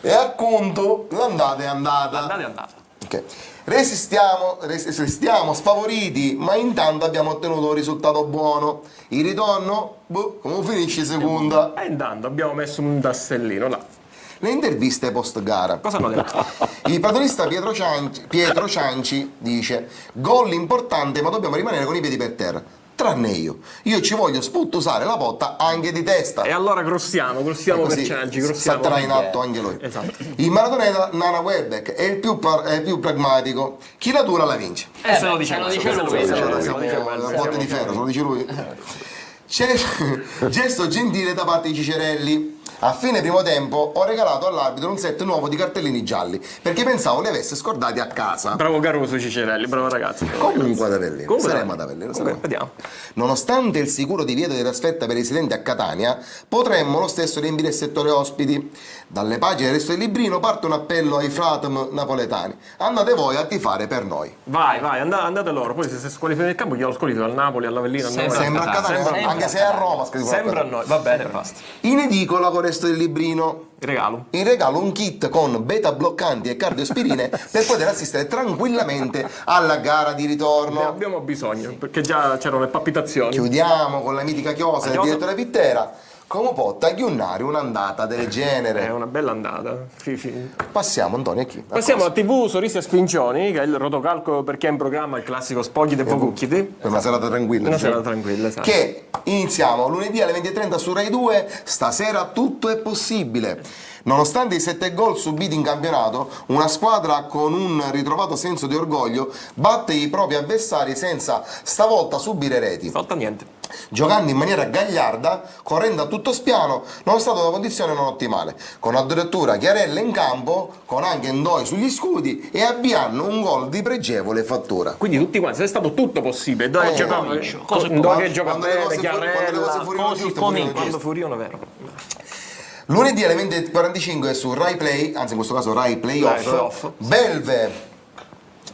E appunto l'andata è andata. Andate, andate. Ok. Resistiamo sfavoriti, ma intanto abbiamo ottenuto un risultato buono. Il ritorno, come finisce seconda? E intanto abbiamo messo un tassellino là. Le interviste post gara. Cosa hanno detto? Il patronista Pietro Cianci dice: gol importante, ma dobbiamo rimanere con i piedi per terra. Tranne io ci voglio sputtusare la Potta anche di testa. E allora grossiamo per Cianci, grossiamo. Salterà in atto anche lui. Esatto. Il maratoneta Nana Welbeck è il più pragmatico. Chi la dura la vince. Se lo dice lui. La botte di ferro, se lo dice lui. C'è gesto gentile da parte di Cicerelli. A fine primo tempo ho regalato all'arbitro un set nuovo di cartellini gialli perché pensavo li avesse scordati a casa. Bravo Caruso Cicerelli, bravo ragazzo. Comunque ad Avellino, saremo ad Avellino. Vediamo. Nonostante il sicuro divieto di trasferta per i residenti a Catania, potremmo lo stesso riempire il settore ospiti. Dalle pagine del resto del librino parte un appello ai fratem napoletani. Andate voi a tifare per noi. Vai, andate loro. Poi se squalificate il campo, io lo squalifico al Napoli, all'Avellino, a noi. Sembra a Catania, anche se è a Roma. Sembra a noi, va bene, basta. In edicola con il resto del librino. Regalo. In regalo un kit con beta bloccanti e cardiospirine per poter assistere tranquillamente alla gara di Ne ritorno. abbiamo bisogno, perché già c'erano le palpitazioni. Chiudiamo con la mitica chiosa del direttore Pittera. come può tagliunnare un'andata del genere? È una bella andata. Passiamo, Antonio, a chi? Passiamo a TV Sorrisi e Sfincioni, che è il rotocalco per chi è in programma il classico Spogli de Pocucchiti. Per una serata tranquilla. Una sì. serata tranquilla, esatto. Che iniziamo lunedì alle 20:30 su Rai 2. Stasera tutto è possibile. Nonostante i 7 gol subiti in campionato, una squadra con un ritrovato senso di orgoglio batte i propri avversari senza stavolta subire reti. Stavolta niente. Giocando in maniera gagliarda, correndo a tutto spiano, nonostante una condizione non ottimale, con addirittura Chiarella in campo, con anche Ndoi sugli scudi e avviando un gol di pregevole fattura. Quindi tutti quanti, è stato tutto possibile. Ndoi che gioca bene, Chiarella, quando furiano, vero. Lunedì alle 20:45 su Rai Play, anzi in questo caso Rai Playoff, Belve.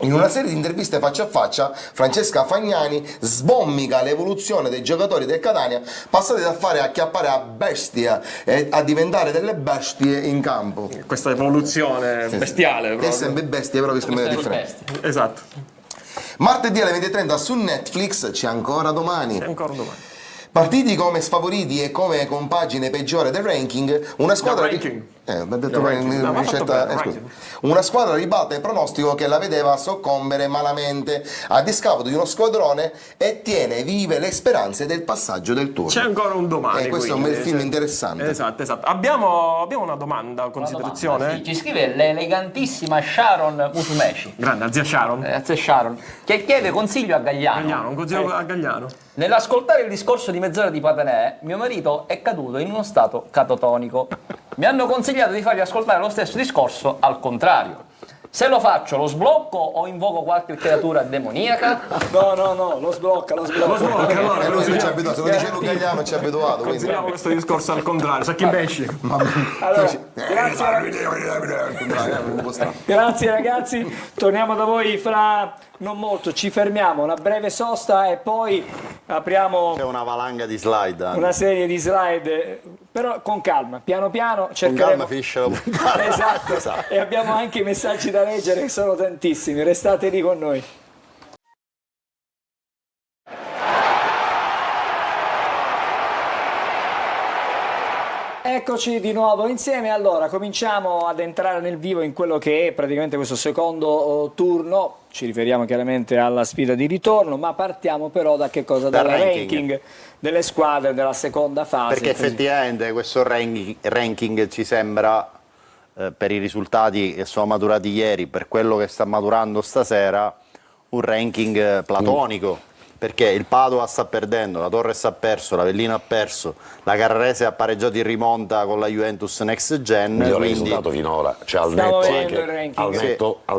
In una serie di interviste faccia a faccia, Francesca Fagnani sbommica l'evoluzione dei giocatori del Catania, passati dal fare acchiappare a bestia e a diventare delle bestie in campo. Questa evoluzione bestiale. Che è sempre bestia, però visto in maniera differente. Esatto. Martedì alle 20:30 su Netflix C'è ancora domani. C'è ancora domani. Partiti come sfavoriti e come compagine peggiore del ranking, una squadra una squadra ribalta il pronostico che la vedeva soccombere malamente a discapito di uno squadrone e tiene vive le speranze del passaggio del turno. C'è ancora un domani. E questo quindi, è un bel film interessante. Esatto. Abbiamo una domanda, considerazione? Sì, ci scrive l'elegantissima Sharon Musumeci. Grande, zia Sharon. Zia Sharon, che chiede consiglio a Gagliano. Un consiglio a Gagliano. Nell'ascoltare il discorso di mezz'ora di Patanè, mio marito è caduto in uno stato catatonico. Mi hanno consigliato di fargli ascoltare lo stesso discorso al contrario. Se lo faccio, lo sblocco o invoco qualche creatura demoniaca? No, lo sblocca. Allora, lui ci ha abituato, se lo dice Luca Gagliano ci ha abituato. Consideriamo questo discorso al contrario, sa chi besci. Allora, grazie ragazzi, torniamo da voi fra non molto, ci fermiamo, una breve sosta e poi apriamo C'è una valanga di slide. una serie di slide, però con calma, piano piano cercheremo. Con calma finisce la puntata. Esatto. E abbiamo anche i messaggi da leggere che sono tantissimi, restate lì con noi. Eccoci di nuovo insieme, allora cominciamo ad entrare nel vivo in quello che è praticamente questo secondo turno, ci riferiamo chiaramente alla sfida di ritorno, ma partiamo però da che cosa? Dal ranking delle squadre della seconda fase. Perché effettivamente questo ranking ci sembra, per i risultati che sono maturati ieri, per quello che sta maturando stasera, un ranking platonico. Perché il Padova sta perdendo, la Torres ha perso, l'Avellino ha perso, la Carrarese ha pareggiato in rimonta con la Juventus Next Gen. Migliore risultato finora, cioè al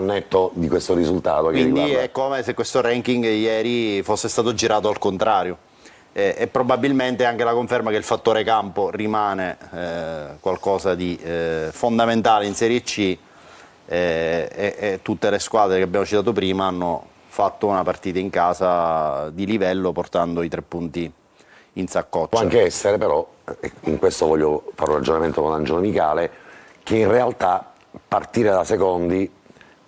netto di questo risultato. Quindi è come se questo ranking ieri fosse stato girato al contrario. E probabilmente anche la conferma che il fattore campo rimane qualcosa di fondamentale in Serie C e tutte le squadre che abbiamo citato prima hanno fatto una partita in casa di livello portando i 3 punti in saccoccia. Può anche essere però, in questo voglio fare un ragionamento con Angelo Micale, che in realtà partire da secondi,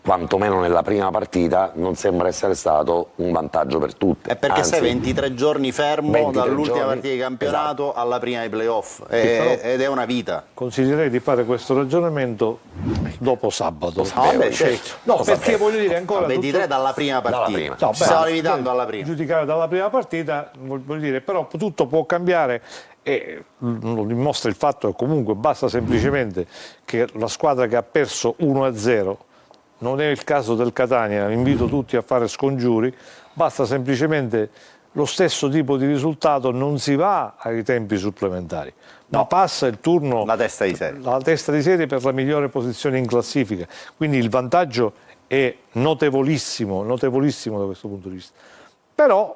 quantomeno nella prima partita, non sembra essere stato un vantaggio per tutti. È perché sei 23 giorni fermo dall'ultima partita di campionato alla prima dei playoff ed è una vita. Consiglierei di fare questo ragionamento dopo sabato. No, perché voglio dire ancora 23 dalla prima partita. No, ci stiamo limitando alla prima. Giudicare dalla prima partita, voglio dire, però tutto può cambiare e lo dimostra il fatto che comunque basta semplicemente che la squadra che ha perso 1-0, non è il caso del Catania, invito tutti a fare scongiuri, basta semplicemente lo stesso tipo di risultato, non si va ai tempi supplementari, ma passa il turno, la testa di serie per la migliore posizione in classifica, quindi il vantaggio è notevolissimo da questo punto di vista. Però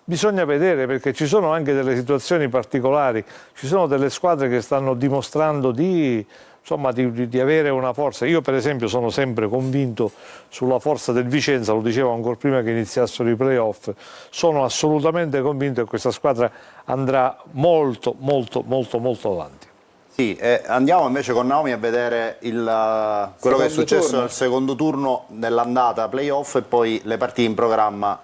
bisogna vedere, perché ci sono anche delle situazioni particolari, ci sono delle squadre che stanno dimostrando di avere una forza. Io per esempio sono sempre convinto sulla forza del Vicenza, lo dicevo ancora prima che iniziassero i playoff, sono assolutamente convinto che questa squadra andrà molto avanti. Sì, andiamo invece con Naomi a vedere quello che è successo nel secondo turno dell'andata playoff e poi le partite in programma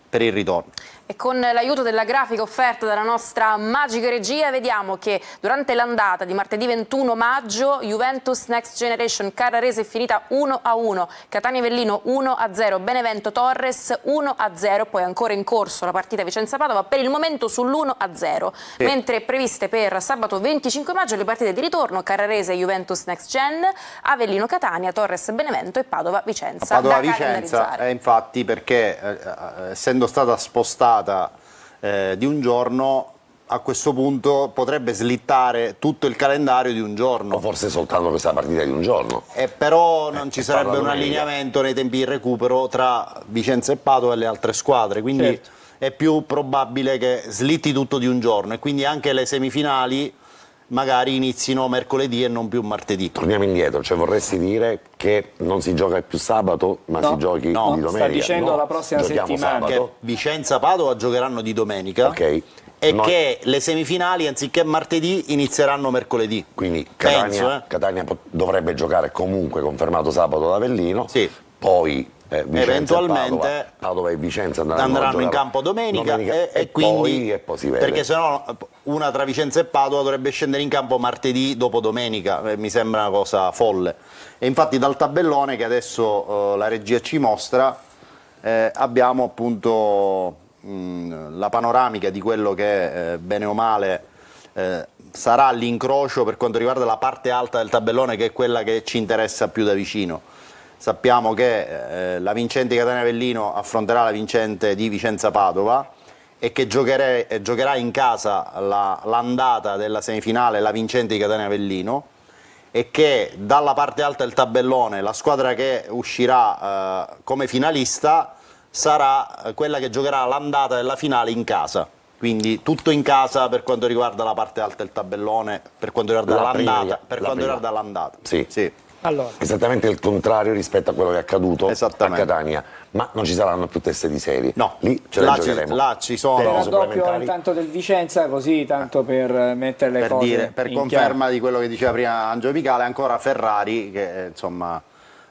per il ritorno. E con l'aiuto della grafica offerta dalla nostra magica regia vediamo che durante l'andata di martedì 21 maggio Juventus Next Generation Carrarese è finita 1-1, Catania Avellino 1-0, Benevento Torres 1-0, poi ancora in corso la partita Vicenza-Padova, per il momento sull'1-0, mentre è previste per sabato 25 maggio le partite di ritorno Carrarese Juventus Next Gen, Avellino Catania, Torres Benevento e Padova Vicenza. Padova-Vicenza, infatti, perché essendo stata spostata di un giorno, a questo punto potrebbe slittare tutto il calendario di un giorno. O forse soltanto questa partita di un giorno. Però non ci sarebbe un allineamento nei tempi di recupero tra Vicenza e Padova e le altre squadre, quindi è più probabile che slitti tutto di un giorno e quindi anche le semifinali magari inizino mercoledì e non più martedì. Torniamo indietro, cioè vorresti dire che non si gioca più sabato, ma si giochi di domenica? Sta dicendo la prossima settimana. Che Vicenza-Padova giocheranno di domenica e che le semifinali anziché martedì inizieranno mercoledì. Quindi Catania dovrebbe giocare comunque, confermato sabato ad Avellino, poi eventualmente Padova e Vicenza andranno in campo domenica e quindi poi si vede. perché sennò una tra Vicenza e Padova dovrebbe scendere in campo martedì dopo domenica, mi sembra una cosa folle. E infatti dal tabellone che adesso la regia ci mostra abbiamo appunto la panoramica di quello che bene o male sarà l'incrocio per quanto riguarda la parte alta del tabellone, che è quella che ci interessa più da vicino. Sappiamo che la vincente di Catania Avellino affronterà la vincente di Vicenza Padova e che giocherà in casa l'andata della semifinale la vincente di Catania Avellino, e che dalla parte alta del tabellone la squadra che uscirà come finalista sarà quella che giocherà l'andata della finale in casa. Quindi tutto in casa per quanto riguarda la parte alta del tabellone, per quanto riguarda l'andata. Sì. Allora. Esattamente il contrario rispetto a quello che è accaduto a Catania, ma non ci saranno più teste di serie. No, lì ce le giocheremo. Là ci sono il raddoppio intanto del Vicenza, così tanto per mettere le cose per in conferma chiaro. di quello che diceva prima Angelo Picale, ancora Ferrari che insomma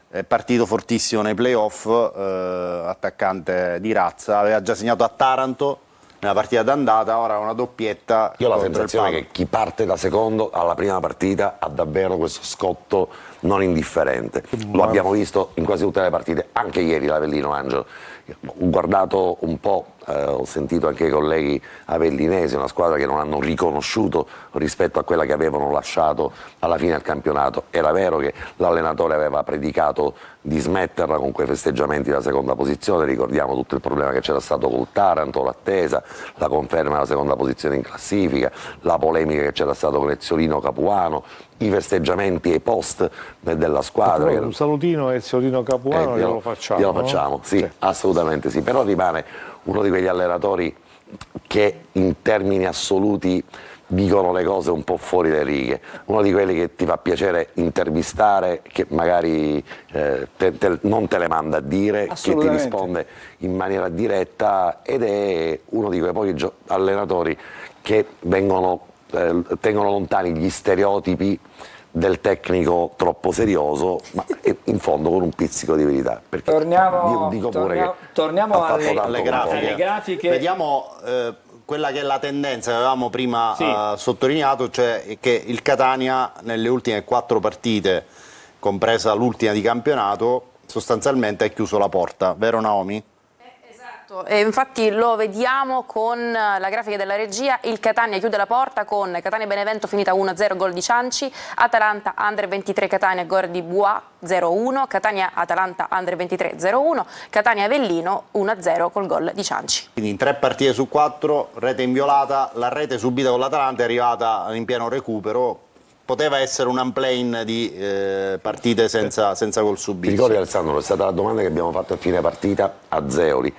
è partito fortissimo nei playoff, attaccante di razza, aveva già segnato a Taranto nella partita d'andata, ora una doppietta. Io ho la sensazione che chi parte da secondo alla prima partita ha davvero questo scotto non indifferente. Lo abbiamo visto in quasi tutte le partite, anche ieri l'Avellino, Angelo. Ho guardato un po', ho sentito anche i colleghi avellinesi, una squadra che non hanno riconosciuto rispetto a quella che avevano lasciato alla fine del campionato. Era vero che l'allenatore aveva predicato di smetterla con quei festeggiamenti della seconda posizione, ricordiamo tutto il problema che c'era stato col Taranto, l'attesa, la conferma della seconda posizione in classifica, la polemica che c'era stato con Eziolino Capuano, i festeggiamenti e i post della squadra. Un salutino a Eziolino Capuano glielo facciamo. Glielo facciamo, sì, assolutamente sì, però rimane uno di quegli allenatori che in termini assoluti dicono le cose un po' fuori le righe, uno di quelli che ti fa piacere intervistare, che magari non te le manda a dire, che ti risponde in maniera diretta, ed è uno di quei pochi allenatori che tengono lontani gli stereotipi del tecnico troppo serioso, ma in fondo con un pizzico di verità. Perché torniamo alle grafiche. Vediamo quella che è la tendenza che avevamo prima sottolineato, cioè che il Catania nelle ultime 4 partite, compresa l'ultima di campionato, sostanzialmente ha chiuso la porta, vero Naomi? E infatti lo vediamo con la grafica della regia. Il Catania chiude la porta con Catania Benevento finita 1-0, gol di Cianci, Atalanta Under 23 Catania, gol di Bois 0-1, Catania Atalanta Under 23 0-1, Catania Avellino 1-0 col gol di Cianci. Quindi in 3 partite su 4 rete inviolata, la rete subita con l'Atalanta è arrivata in pieno recupero. Poteva essere un unplane di partite senza gol subito. Ti ricordi, Alessandro, è stata la domanda che abbiamo fatto a fine partita a Zeoli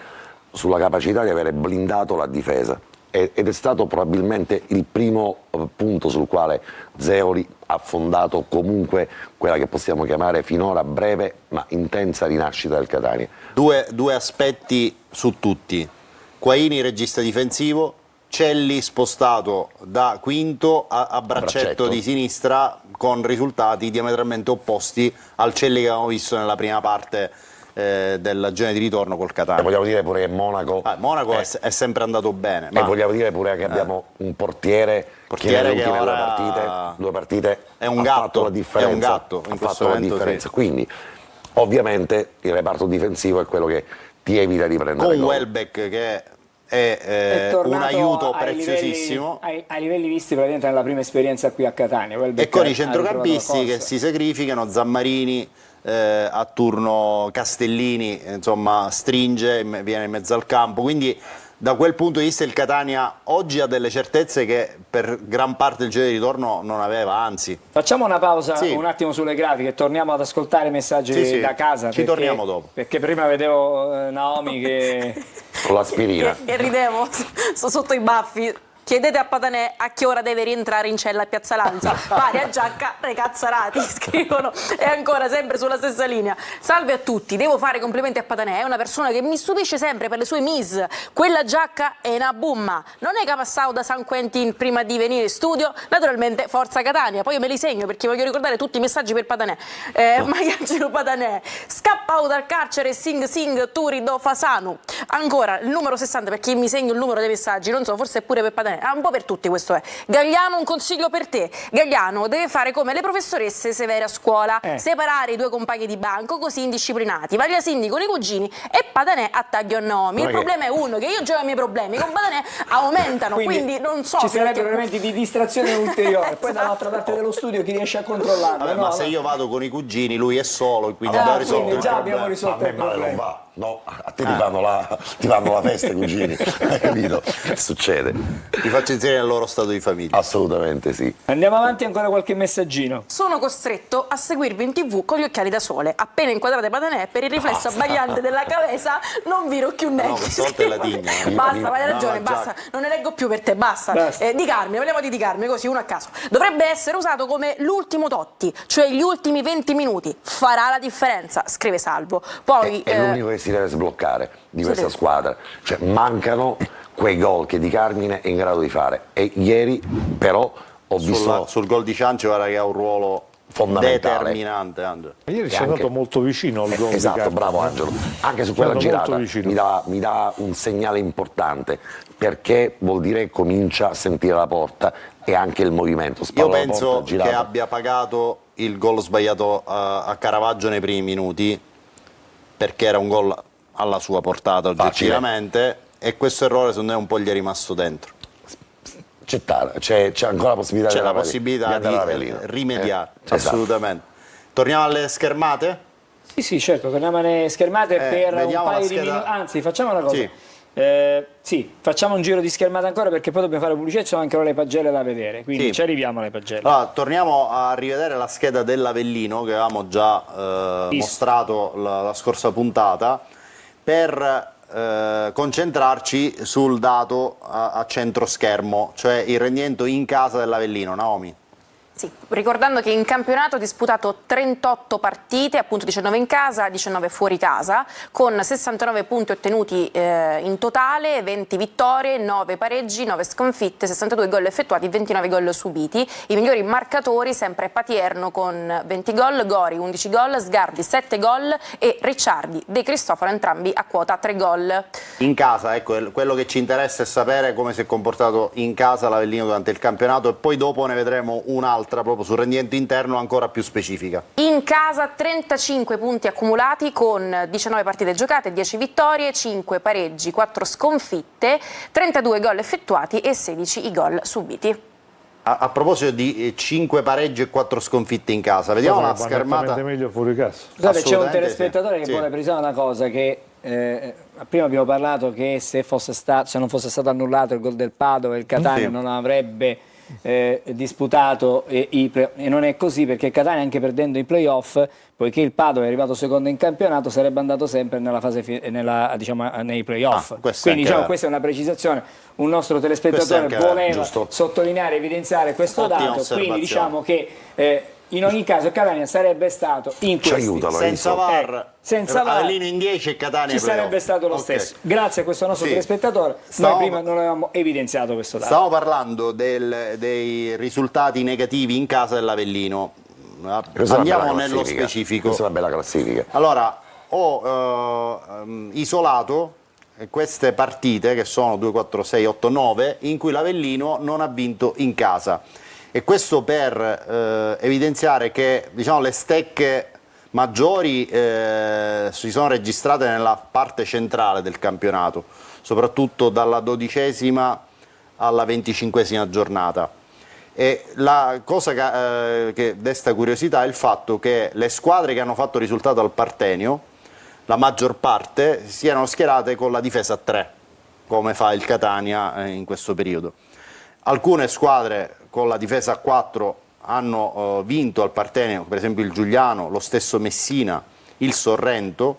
sulla capacità di avere blindato la difesa, ed è stato probabilmente il primo punto sul quale Zeoli ha fondato comunque quella che possiamo chiamare finora breve ma intensa rinascita del Catania. Due aspetti su tutti: Quaini regista difensivo, Celli spostato da quinto a braccetto di sinistra, con risultati diametralmente opposti al Celli che avevamo visto nella prima parte del girone di ritorno col Catania. E vogliamo dire pure che Monaco, Monaco è sempre andato bene. e vogliamo dire pure che abbiamo un portiere che nelle ultime ora due partite è un ha gatto, fatto la differenza, è un gatto, in ha questo fatto la momento differenza. sì. Quindi ovviamente il reparto difensivo è quello che ti evita di prendere Con gol. Welbeck che è un tornato aiuto ai preziosissimo. ai livelli visti praticamente nella prima esperienza qui a Catania. E con i ha centrocampisti ritrovato la che corsa. si sacrificano, Zammarini, a turno Castellini, insomma stringe, viene in mezzo al campo, quindi da quel punto di vista il Catania oggi ha delle certezze che per gran parte del giro di ritorno non aveva, anzi. Facciamo una pausa Sì. un attimo sulle grafiche, torniamo ad ascoltare i messaggi Sì, sì. da casa. Ci torniamo dopo. Perché prima vedevo Naomi che... Con l'aspirina. E ridevo, sto sotto i baffi. Chiedete a Patanè a che ora deve rientrare in cella a Piazza Lanza. Pari a giacca, recazzarati, scrivono. E ancora sempre sulla stessa linea. Salve a tutti, devo fare complimenti a Patanè. È una persona che mi stupisce sempre per le sue mise. Quella giacca è una bumma. Non è che passavo da San Quentin prima di venire in studio. Naturalmente Forza Catania. Poi io me li segno perché voglio ricordare tutti i messaggi per Patanè. Maiangelo Patanè. Scappato dal carcere Sing Sing Turido Fasanu. Ancora il numero 60 perché mi segno il numero dei messaggi. Non so, forse è pure per Patanè. Un po' per tutti questo è. Gagliano, un consiglio per te. Gagliano deve fare come le professoresse severe a scuola, separare i due compagni di banco così indisciplinati. Vaglia Cindy con i cugini e Patanè a taglio a nomi. Il problema è uno, che io già ho i miei problemi, con Patanè aumentano, quindi non so. Ci sarebbero perché... elementi di distrazione ulteriore. Poi dall'altra parte dello studio chi riesce a controllarlo? Vabbè, no? ma se io vado con i cugini, lui è solo, quindi Ah, abbiamo quindi risolto il già problema. abbiamo risolto A il me male non problema. va, no, a te ti fanno la festa i cugini, hai capito? Che succede? Ti faccio inserire nel loro stato di famiglia. Assolutamente sì. Andiamo avanti, ancora qualche messaggino. Sono costretto a seguirvi in TV con gli occhiali da sole. Appena inquadrate Patanè, per il riflesso abbagliante della cabeza non viro più neck. No, questa volta è la tigna. Basta, hai No, ragione, la basta. Non ne leggo più per te, basta. Basta. Di Carmine, parliamo di Carmine, così uno a caso. Dovrebbe essere usato come l'ultimo Totti, cioè gli ultimi 20 minuti. Farà la differenza, scrive Salvo. Poi È l'unico che si deve sbloccare di questa squadra. Cioè, mancano quei gol che Di Carmine è in grado di fare. E ieri, però, ho visto Sul gol di Cianci, guarda che ha un ruolo fondamentale. determinante, Angelo. Ieri ci è anche- andato molto vicino al gol di Esatto, Carmine. bravo Angelo. Anche su Ci è quella andato molto girata vicino. mi dà un segnale importante, perché vuol dire che comincia a sentire la porta e anche il movimento. Io Spalla alla penso porta, che girata. abbia pagato il gol sbagliato a Caravaggio nei primi minuti, perché era un gol alla sua portata oggettivamente, e questo errore secondo me un po' gli è rimasto dentro. C'è ancora la possibilità, C'è di la andare possibilità andare di all'Avellino. rimediare, Esatto. assolutamente. Torniamo alle schermate? Sì, certo, torniamo alle schermate per un vediamo la paio di scheda- minuti. Anzi, facciamo una cosa. Sì. Sì, facciamo un giro di schermate ancora perché poi dobbiamo fare pubblicità e ci sono anche le pagelle da vedere. Quindi Sì. ci arriviamo alle pagelle. Allora, torniamo a rivedere la scheda dell'Avellino che avevamo già mostrato la scorsa puntata, per concentrarci sul dato a centro schermo, cioè il rendimento in casa dell'Avellino. Naomi? Sì, ricordando che in campionato ha disputato 38 partite, appunto 19 in casa, 19 fuori casa, con 69 punti ottenuti in totale, 20 vittorie, 9 pareggi, 9 sconfitte, 62 gol effettuati, 29 gol subiti. I migliori marcatori sempre Patierno con 20 gol, Gori 11 gol, Sgardi 7 gol e Ricciardi, De Cristofaro entrambi a quota 3 gol. In casa, ecco, quello che ci interessa è sapere come si è comportato in casa l'Avellino durante il campionato, e poi dopo ne vedremo un'altra proprio sul rendimento interno ancora più specifica. In casa 35 punti accumulati con 19 partite giocate, 10 vittorie, 5 pareggi, 4 sconfitte, 32 gol effettuati e 16 i gol subiti. A proposito di 5 pareggi e 4 sconfitte in casa, vediamo la schermata. Nettamente meglio fuori casa. Scusate, c'è un Assolutamente telespettatore sì. che vuole precisare una cosa, che prima abbiamo parlato che se non fosse stato annullato il gol del Padova, il Catania Sì. non avrebbe disputato e non è così, perché il Catania, anche perdendo i playoff, poiché il Padova è arrivato secondo in campionato, sarebbe andato sempre nella fase nei playoff. questo Quindi è anche vero. questa è una precisazione. Un nostro Questo è telespettatore anche vero, voleva giusto. sottolineare, evidenziare questo Ottima dato, osservazione. quindi diciamo che in ogni caso il Catania sarebbe stato in Ci questi aiuta, Senza VAR, senza VAR, Avellino in 10 e Catania ci ai playoff. sarebbe stato lo Ok. stesso. Grazie a questo nostro Sì. telespettatore, Stavo- noi prima non avevamo evidenziato questo dato. Stavo parlando dei risultati negativi in casa dell'Avellino. Questa è una Andiamo bella nello classifica. specifico. Questa è una bella classifica. Allora, ho isolato queste partite, che sono 2, 4, 6, 8, 9, in cui l'Avellino non ha vinto in casa. E questo per evidenziare che, diciamo, le stecche maggiori si sono registrate nella parte centrale del campionato, soprattutto dalla 12ª alla 25ª giornata. E la cosa che desta curiosità è il fatto che le squadre che hanno fatto risultato al Partenio, la maggior parte, si erano schierate con la difesa a 3, come fa il Catania in questo periodo. Alcune squadre con la difesa a 4 hanno vinto al Partenio, per esempio il Giuliano, lo stesso Messina, il Sorrento,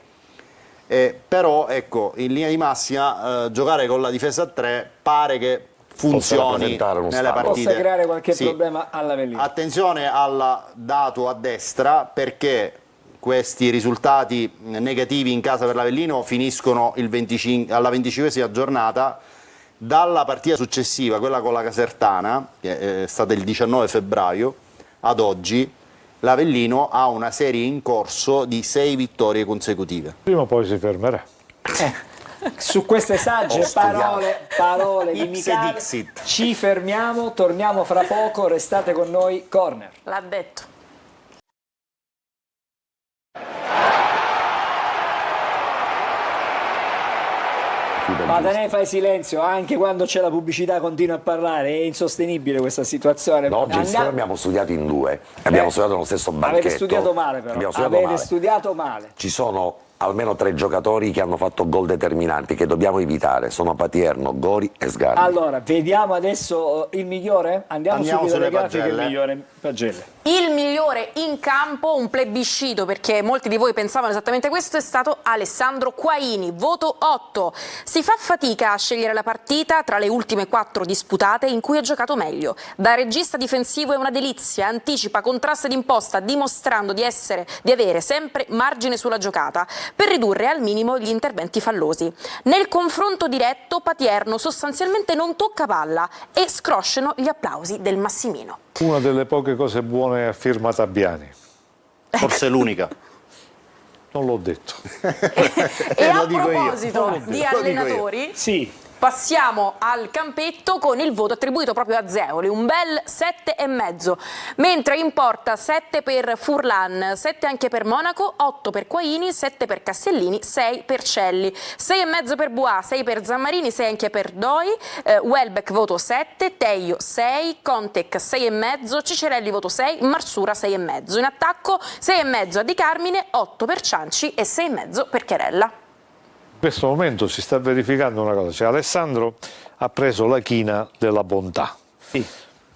però ecco, in linea di massima giocare con la difesa a 3 pare che funzioni nelle partite. Possa creare qualche problema all'Avellino. Attenzione al dato a destra, perché questi risultati negativi in casa per l'Avellino finiscono alla 25ª giornata. Dalla partita successiva, quella con la Casertana, che è stata il 19 febbraio, ad oggi, l'Avellino ha una serie in corso di 6 vittorie consecutive. Prima o poi si fermerà. Su queste sagge parole di Ipse Michele dixit. ci fermiamo, torniamo fra poco, restate con noi, Corner. L'ha detto. Patanè, fai silenzio, anche quando c'è la pubblicità continua a parlare, è insostenibile questa situazione. No, oggi insieme abbiamo studiato in 2, abbiamo studiato nello stesso banchetto. Avete studiato male però, avete studiato male. Ci sono almeno 3 giocatori che hanno fatto gol determinanti che dobbiamo evitare, sono Patierno, Gori e Sgarbi. Allora, vediamo adesso il migliore? Andiamo subito alle grafiche, il migliore Pagelle. Il migliore in campo, un plebiscito, perché molti di voi pensavano esattamente questo, è stato Alessandro Quaini, voto 8. Si fa fatica a scegliere la partita tra le ultime 4 disputate in cui ha giocato meglio. Da regista difensivo è una delizia, anticipa, contrasta d'imposta, dimostrando di avere sempre margine sulla giocata, per ridurre al minimo gli interventi fallosi. Nel confronto diretto, Patierno sostanzialmente non tocca palla e scrosciano gli applausi del Massimino. Una delle poche cose buone a firma Tabiani. Forse l'unica. Non l'ho detto. E a proposito di allenatori, sì, passiamo al campetto con il voto attribuito proprio a Zeoli, un bel 7,5, mentre in porta 7 per Furlan, 7 anche per Monaco, 8 per Quaini, 7 per Castellini, 6 per Celli, 6,5 per Bois, 6 per Zammarini, 6 anche per Doi, Welbeck voto 7, Teio 6, Contec 6,5, Cicerelli voto 6, Marsura 6,5. In attacco 6,5 a Di Carmine, 8 per Cianci e 6,5 per Cherella. In questo momento si sta verificando una cosa, cioè Alessandro ha preso la china della bontà, sì,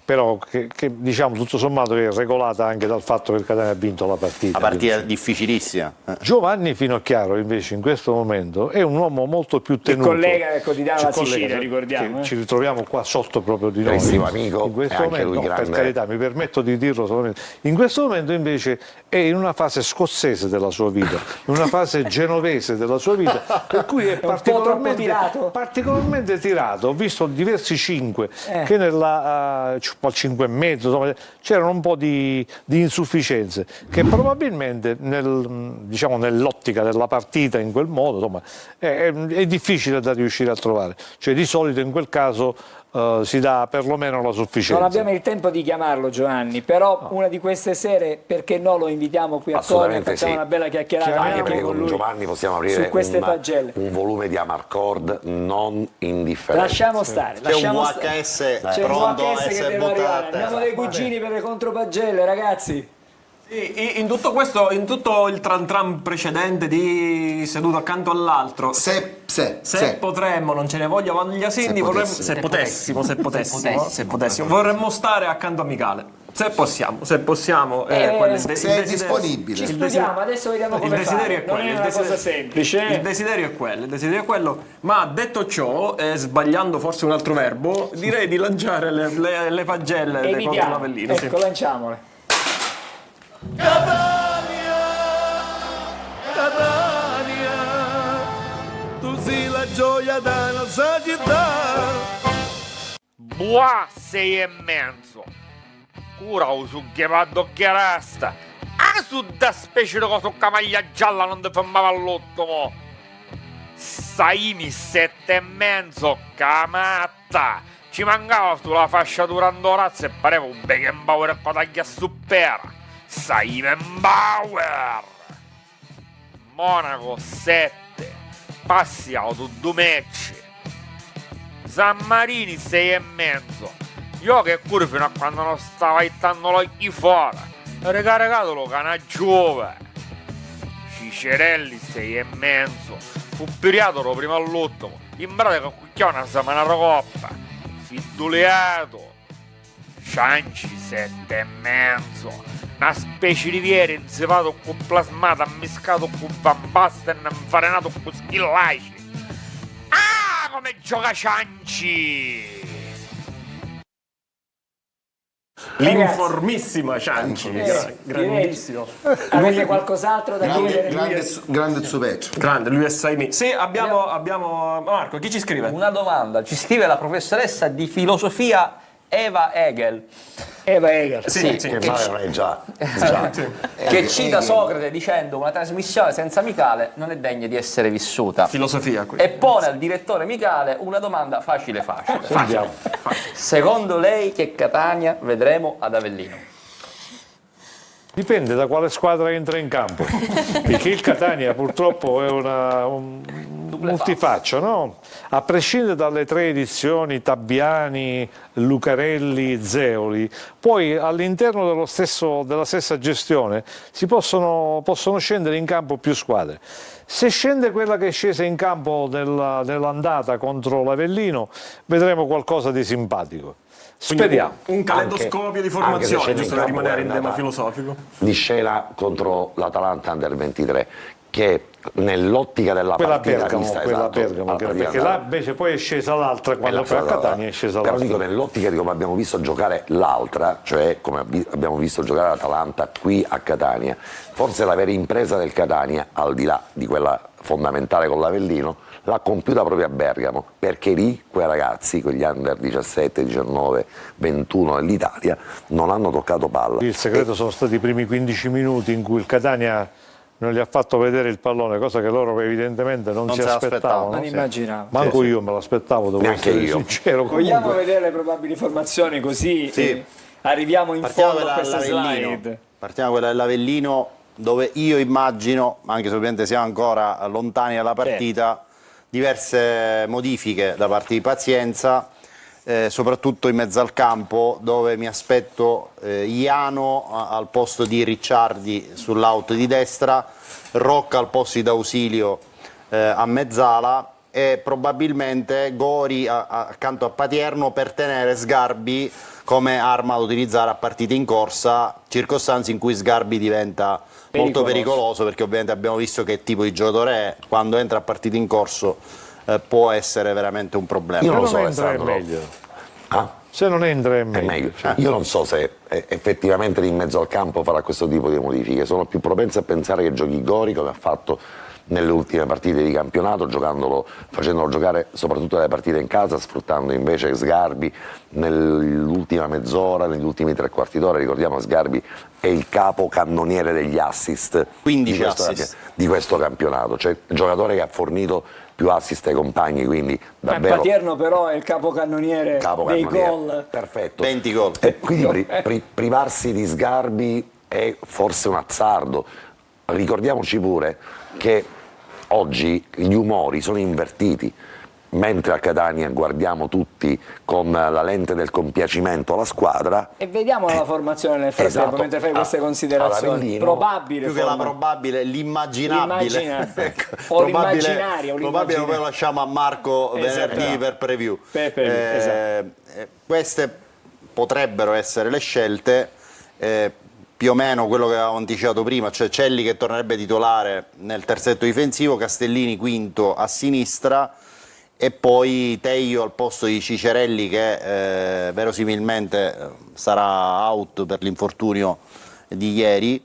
però che diciamo tutto sommato è regolata anche dal fatto che il Catania ha vinto la partita. La partita difficilissima. Giovanni Finocchiaro invece in questo momento è un uomo molto più tenuto. Il collega del quotidiano La Sicilia, ricordiamo. Ci ritroviamo qua sotto proprio di noi. Carissimo amico, in questo e anche momento, lui grande. per carità, mi permetto di dirlo solamente. In questo momento invece è in una fase scozzese della sua vita, in una fase genovese della sua vita, per cui è particolarmente tirato. Ho visto diversi 5 che nella al 5,5, insomma, c'erano un po' di insufficienze che probabilmente nell'ottica della partita in quel modo insomma, è difficile da riuscire a trovare, cioè di solito in quel caso si dà perlomeno la sufficienza. Non abbiamo il tempo di chiamarlo Giovanni, però una di queste sere perché no lo invitiamo qui a Corner, facciamo una bella chiacchierata anche anche perché con lui Giovanni possiamo su aprire queste pagelle. un volume di Amarcord non indifferente. Lasciamo stare, C'è un VHS pronto a essere buttato. Andiamo dai cugini per le contropagelle, ragazzi. Sì, in tutto questo, in tutto il tran tran precedente di seduto accanto all'altro, se potremmo, non ce ne voglia Cindy, se potessimo, vorremmo stare accanto a Micale. Se possiamo, se è disponibile. Ci studiamo, adesso vediamo come fare. Non è una cosa semplice. Il desiderio è quello, ma detto ciò, sbagliando forse un altro verbo, direi di lanciare le pagelle contro l'Avellino. Ecco, lanciamole. Catania, tu sei la gioia della nostra città. Buah, 6,5. Cura su che vado chiarasta. che su da specie di cosa con maglia gialla non ti fermava all'otto, mo? Saimi 7,5, camatta! Ci mancava sulla fasciatura andorazza e pareva un Beckenbauer e taglia su pera. Saimenbauer! Monaco 7, passi auto 2 match. San Marini 6,5. Io che pure fino a quando non stava ittando l'occhio fuori, regatelo cana giove. Cicerelli 6,5. Fu piriato prima all'ultimo. In pratica qui una settimana coppa. Fiduliato. Cianci 7,5. Una specie di viere inzepato con plasmata, ammiscato con Van Basten, infarenato con schillaci. Ah, come gioca Cianci! L'informissima Cianci, grandissimo. Avete qualcos'altro da chiedere? Grande Zupeccio. Grande, lui è Saimi. Sì, abbiamo Marco, chi ci scrive? Una domanda, ci scrive la professoressa di filosofia Eva Hegel. Eva Hegel. Sì. Che cita Socrate dicendo una trasmissione senza Micale non è degna di essere vissuta. Filosofia qui. E pone al direttore Micale una domanda facile. Secondo lei che Catania vedremo ad Avellino? Dipende da quale squadra entra in campo, perché il Catania purtroppo è un multifaccia, no? A prescindere dalle 3 edizioni Tabbiani, Lucarelli, Zeoli, poi all'interno della stessa gestione si possono scendere in campo più squadre. Se scende quella che è scesa in campo nell'andata contro l'Avellino, vedremo qualcosa di simpatico. Speriamo. Un caleidoscopio di formazione, giusto per rimanere in tema filosofico. Di scena contro l'Atalanta Under 23, che nell'ottica della partita vista, Bergamo, perché là invece poi è scesa l'altra, quando poi a Catania è scesa l'altra. Però dico, nell'ottica di come abbiamo visto giocare l'altra, cioè come abbiamo visto giocare l'Atalanta qui a Catania, forse la vera impresa del Catania, al di là di quella fondamentale con l'Avellino, l'ha compiuta proprio a Bergamo, perché lì quei ragazzi, quegli under 17, 19, 21 dell'Italia, non hanno toccato palla. Il segreto sono stati i primi 15 minuti in cui il Catania non gli ha fatto vedere il pallone, cosa che loro evidentemente non si aspettavano. Non immaginavo. Manco io me l'aspettavo, devo essere sincero. Vogliamo vedere le probabili formazioni così arriviamo in fondo a questa slide. Partiamo da quella dell'Avellino, dove io immagino, anche se ovviamente siamo ancora lontani dalla partita, diverse modifiche da parte di Pazienza, soprattutto in mezzo al campo, dove mi aspetto Iano al posto di Ricciardi sull'out di destra, Rocca al posto di D'Ausilio a mezzala e probabilmente Gori accanto a Patierno per tenere Sgarbi come arma da utilizzare a partite in corsa, circostanze in cui Sgarbi diventa molto pericoloso, perché ovviamente abbiamo visto che tipo di giocatore è, quando entra a partite in corso può essere veramente un problema. Io non lo so, entra è meglio. Se non entra è meglio. Io non so se effettivamente in mezzo al campo farà questo tipo di modifiche, sono più propenso a pensare che giochi Gori come ha fatto nelle ultime partite di campionato, facendolo giocare soprattutto nelle partite in casa, sfruttando invece Sgarbi nell'ultima mezz'ora, negli ultimi 3/4 d'ora. Ricordiamo, Sgarbi è il capo cannoniere degli assist, 15 assist di questo campionato, cioè il giocatore che ha fornito più assist ai compagni, quindi davvero... Patierno però è il capocannoniere dei gol. Perfetto. 20 gol. E quindi privarsi di Sgarbi è forse un azzardo. Ricordiamoci pure che oggi gli umori sono invertiti, mentre a Catania guardiamo tutti con la lente del compiacimento la squadra. E vediamo la formazione nel frattempo, mentre fai queste considerazioni. Probabile. Più che la probabile, l'immaginabile. Ecco. O l'immaginario. Probabile poi lo lasciamo a Marco venerdì per preview. Queste potrebbero essere le scelte. Più o meno quello che avevamo anticipato prima, cioè Celli che tornerebbe titolare nel terzetto difensivo, Castellini quinto a sinistra e poi Teio al posto di Cicerelli che verosimilmente sarà out per l'infortunio di ieri,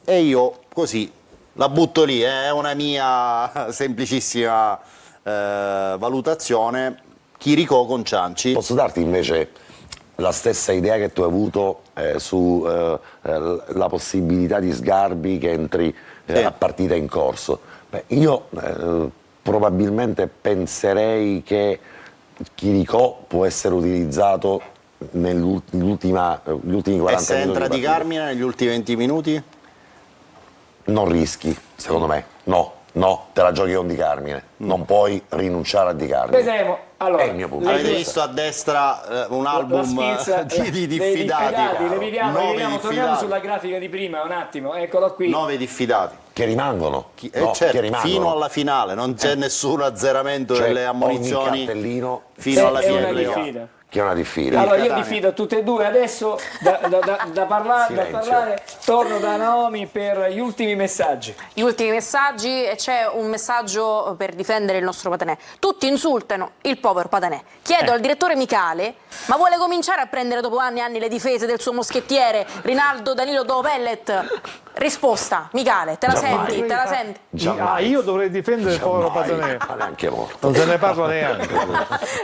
e io così la butto lì, è una mia semplicissima valutazione, Chirico con Cianci. Posso darti invece la stessa idea che tu hai avuto sulla possibilità di Sgarbi che entri a partita in corso. Beh, io probabilmente penserei che Chiricò può essere utilizzato gli ultimi 40 minuti. E se entra Di Carmine negli ultimi 20 minuti? Non rischi, secondo me. No, te la giochi con Di Carmine. Non puoi rinunciare a Di Carmine. Vedremo. Allora, è il mio punto. Avete visto a destra un album di diffidati? Le vediamo, torniamo sulla grafica di prima un attimo, eccolo qui. 9 diffidati. Che rimangono. Certo, che rimangono. fino alla finale, non c'è nessun azzeramento Cioè, delle ammonizioni ogni cartellino fino alla è una fine. diffida. Che è una diffida. Allora io diffido tutte e due, adesso da parlare torno da Naomi per gli ultimi messaggi. Gli ultimi messaggi, e c'è un messaggio per difendere il nostro Patanè. Tutti insultano il povero Patanè. Chiedo al direttore Micale, ma vuole cominciare a prendere dopo anni e anni le difese del suo moschettiere Rinaldo Danilo Do Pellet? Risposta, Micale, te la senti? Te la senti? Io dovrei difendere il povero Patanè. Ma neanche morto. Non se ne parla neanche.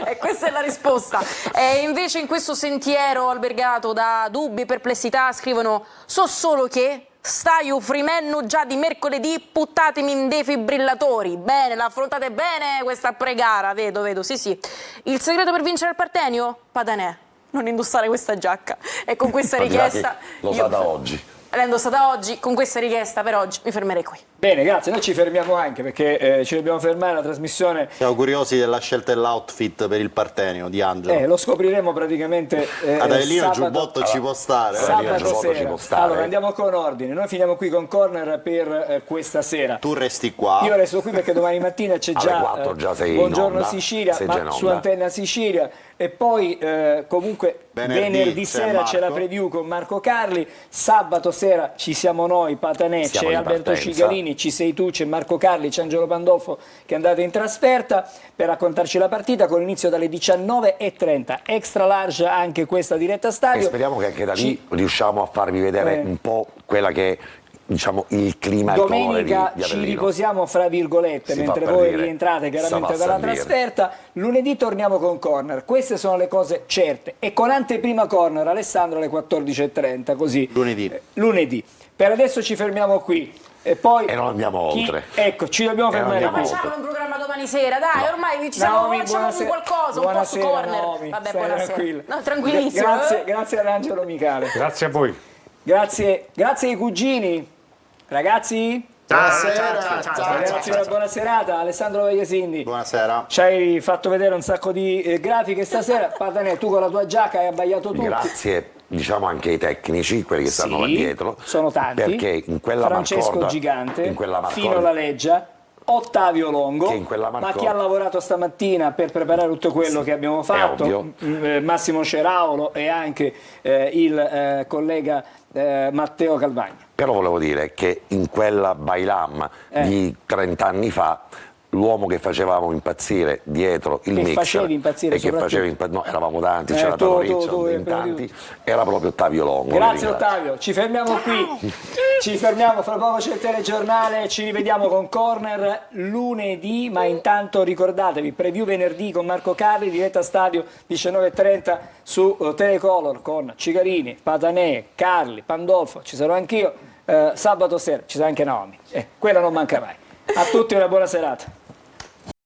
E questa è la risposta. E invece in questo sentiero albergato da dubbi e perplessità scrivono: so solo che stai offrimennu già di mercoledì, puttatemi in defibrillatori. Bene, l'affrontate bene questa pregara, vedo, sì. Il segreto per vincere il Partenio? Patanè, non indossare questa giacca. E con questa richiesta... Lo sa da oggi. L'ho indossata oggi, con questa richiesta per oggi mi fermerei qui. Bene, grazie, noi ci fermiamo anche perché ci dobbiamo fermare la trasmissione. Siamo curiosi della scelta dell'outfit per il Partenio di Angelo. Lo scopriremo praticamente ad Avellino il sabato, giubbotto ci può stare. Sabato sera. Allora andiamo con ordine, noi finiamo qui con Corner per questa sera. Tu resti qua. Io resto qui perché domani mattina c'è già, 4 già sei Buongiorno in onda, Sicilia, sei ma su Antenna Sicilia. E poi comunque venerdì sera c'è la preview con Marco Carli, sabato sera ci siamo noi, Patanè, c'è Alberto Cigalini, ci sei tu, c'è Marco Carli, c'è Angelo Pandolfo che andate in trasferta per raccontarci la partita con inizio dalle 19:30, extra large anche questa diretta stadio. E speriamo che anche da lì riusciamo a farvi vedere un po' quella che diciamo il clima. Domenica di ci riposiamo fra virgolette mentre voi rientrate chiaramente dalla trasferta. Lunedì torniamo con Corner, queste sono le cose certe, e con anteprima Corner Alessandro alle 14:30 così lunedì. Per adesso ci fermiamo qui e poi non andiamo oltre. Ecco, ci dobbiamo fermare qui. Facciamo un programma domani sera, dai, ormai ci siamo, facciamo qualcosa, un po' su Corner. Naomi, vabbè, buonasera. No, tranquillissimo. Grazie ad Angelo Micale. Grazie a voi. Grazie ai cugini. Ragazzi, ragazzi, una buona serata. Alessandro Vegliasindi, buonasera. Ci hai fatto vedere un sacco di grafiche stasera. Patanè, tu con la tua giacca hai abbagliato tutto. Grazie, diciamo anche ai tecnici, quelli che stanno là dietro. Sono tanti. Perché in quella Francesco Marcorda, Gigante, Fino La Leggia, Ottavio Longo, ma chi ha lavorato stamattina per preparare tutto quello che abbiamo fatto, Massimo Ceraulo e anche il collega Matteo Calvagna. Però volevo dire che in quella Bailam di 30 anni fa l'uomo che facevamo impazzire dietro il mixer facevi impazzire e che faceva no, eravamo tanti, c'era Tano Riccio, in tanti, era proprio Ottavio Longo. Grazie Ottavio, ci fermiamo qui, ci fermiamo, fra poco c'è il telegiornale, ci rivediamo con Corner lunedì, ma intanto ricordatevi, preview venerdì con Marco Carli, diretta stadio 19:30 su Telecolor con Cigarini, Patanè, Carli, Pandolfo, ci sarò anch'io, sabato sera ci sarà anche Naomi, quella non manca mai. A tutti una buona serata.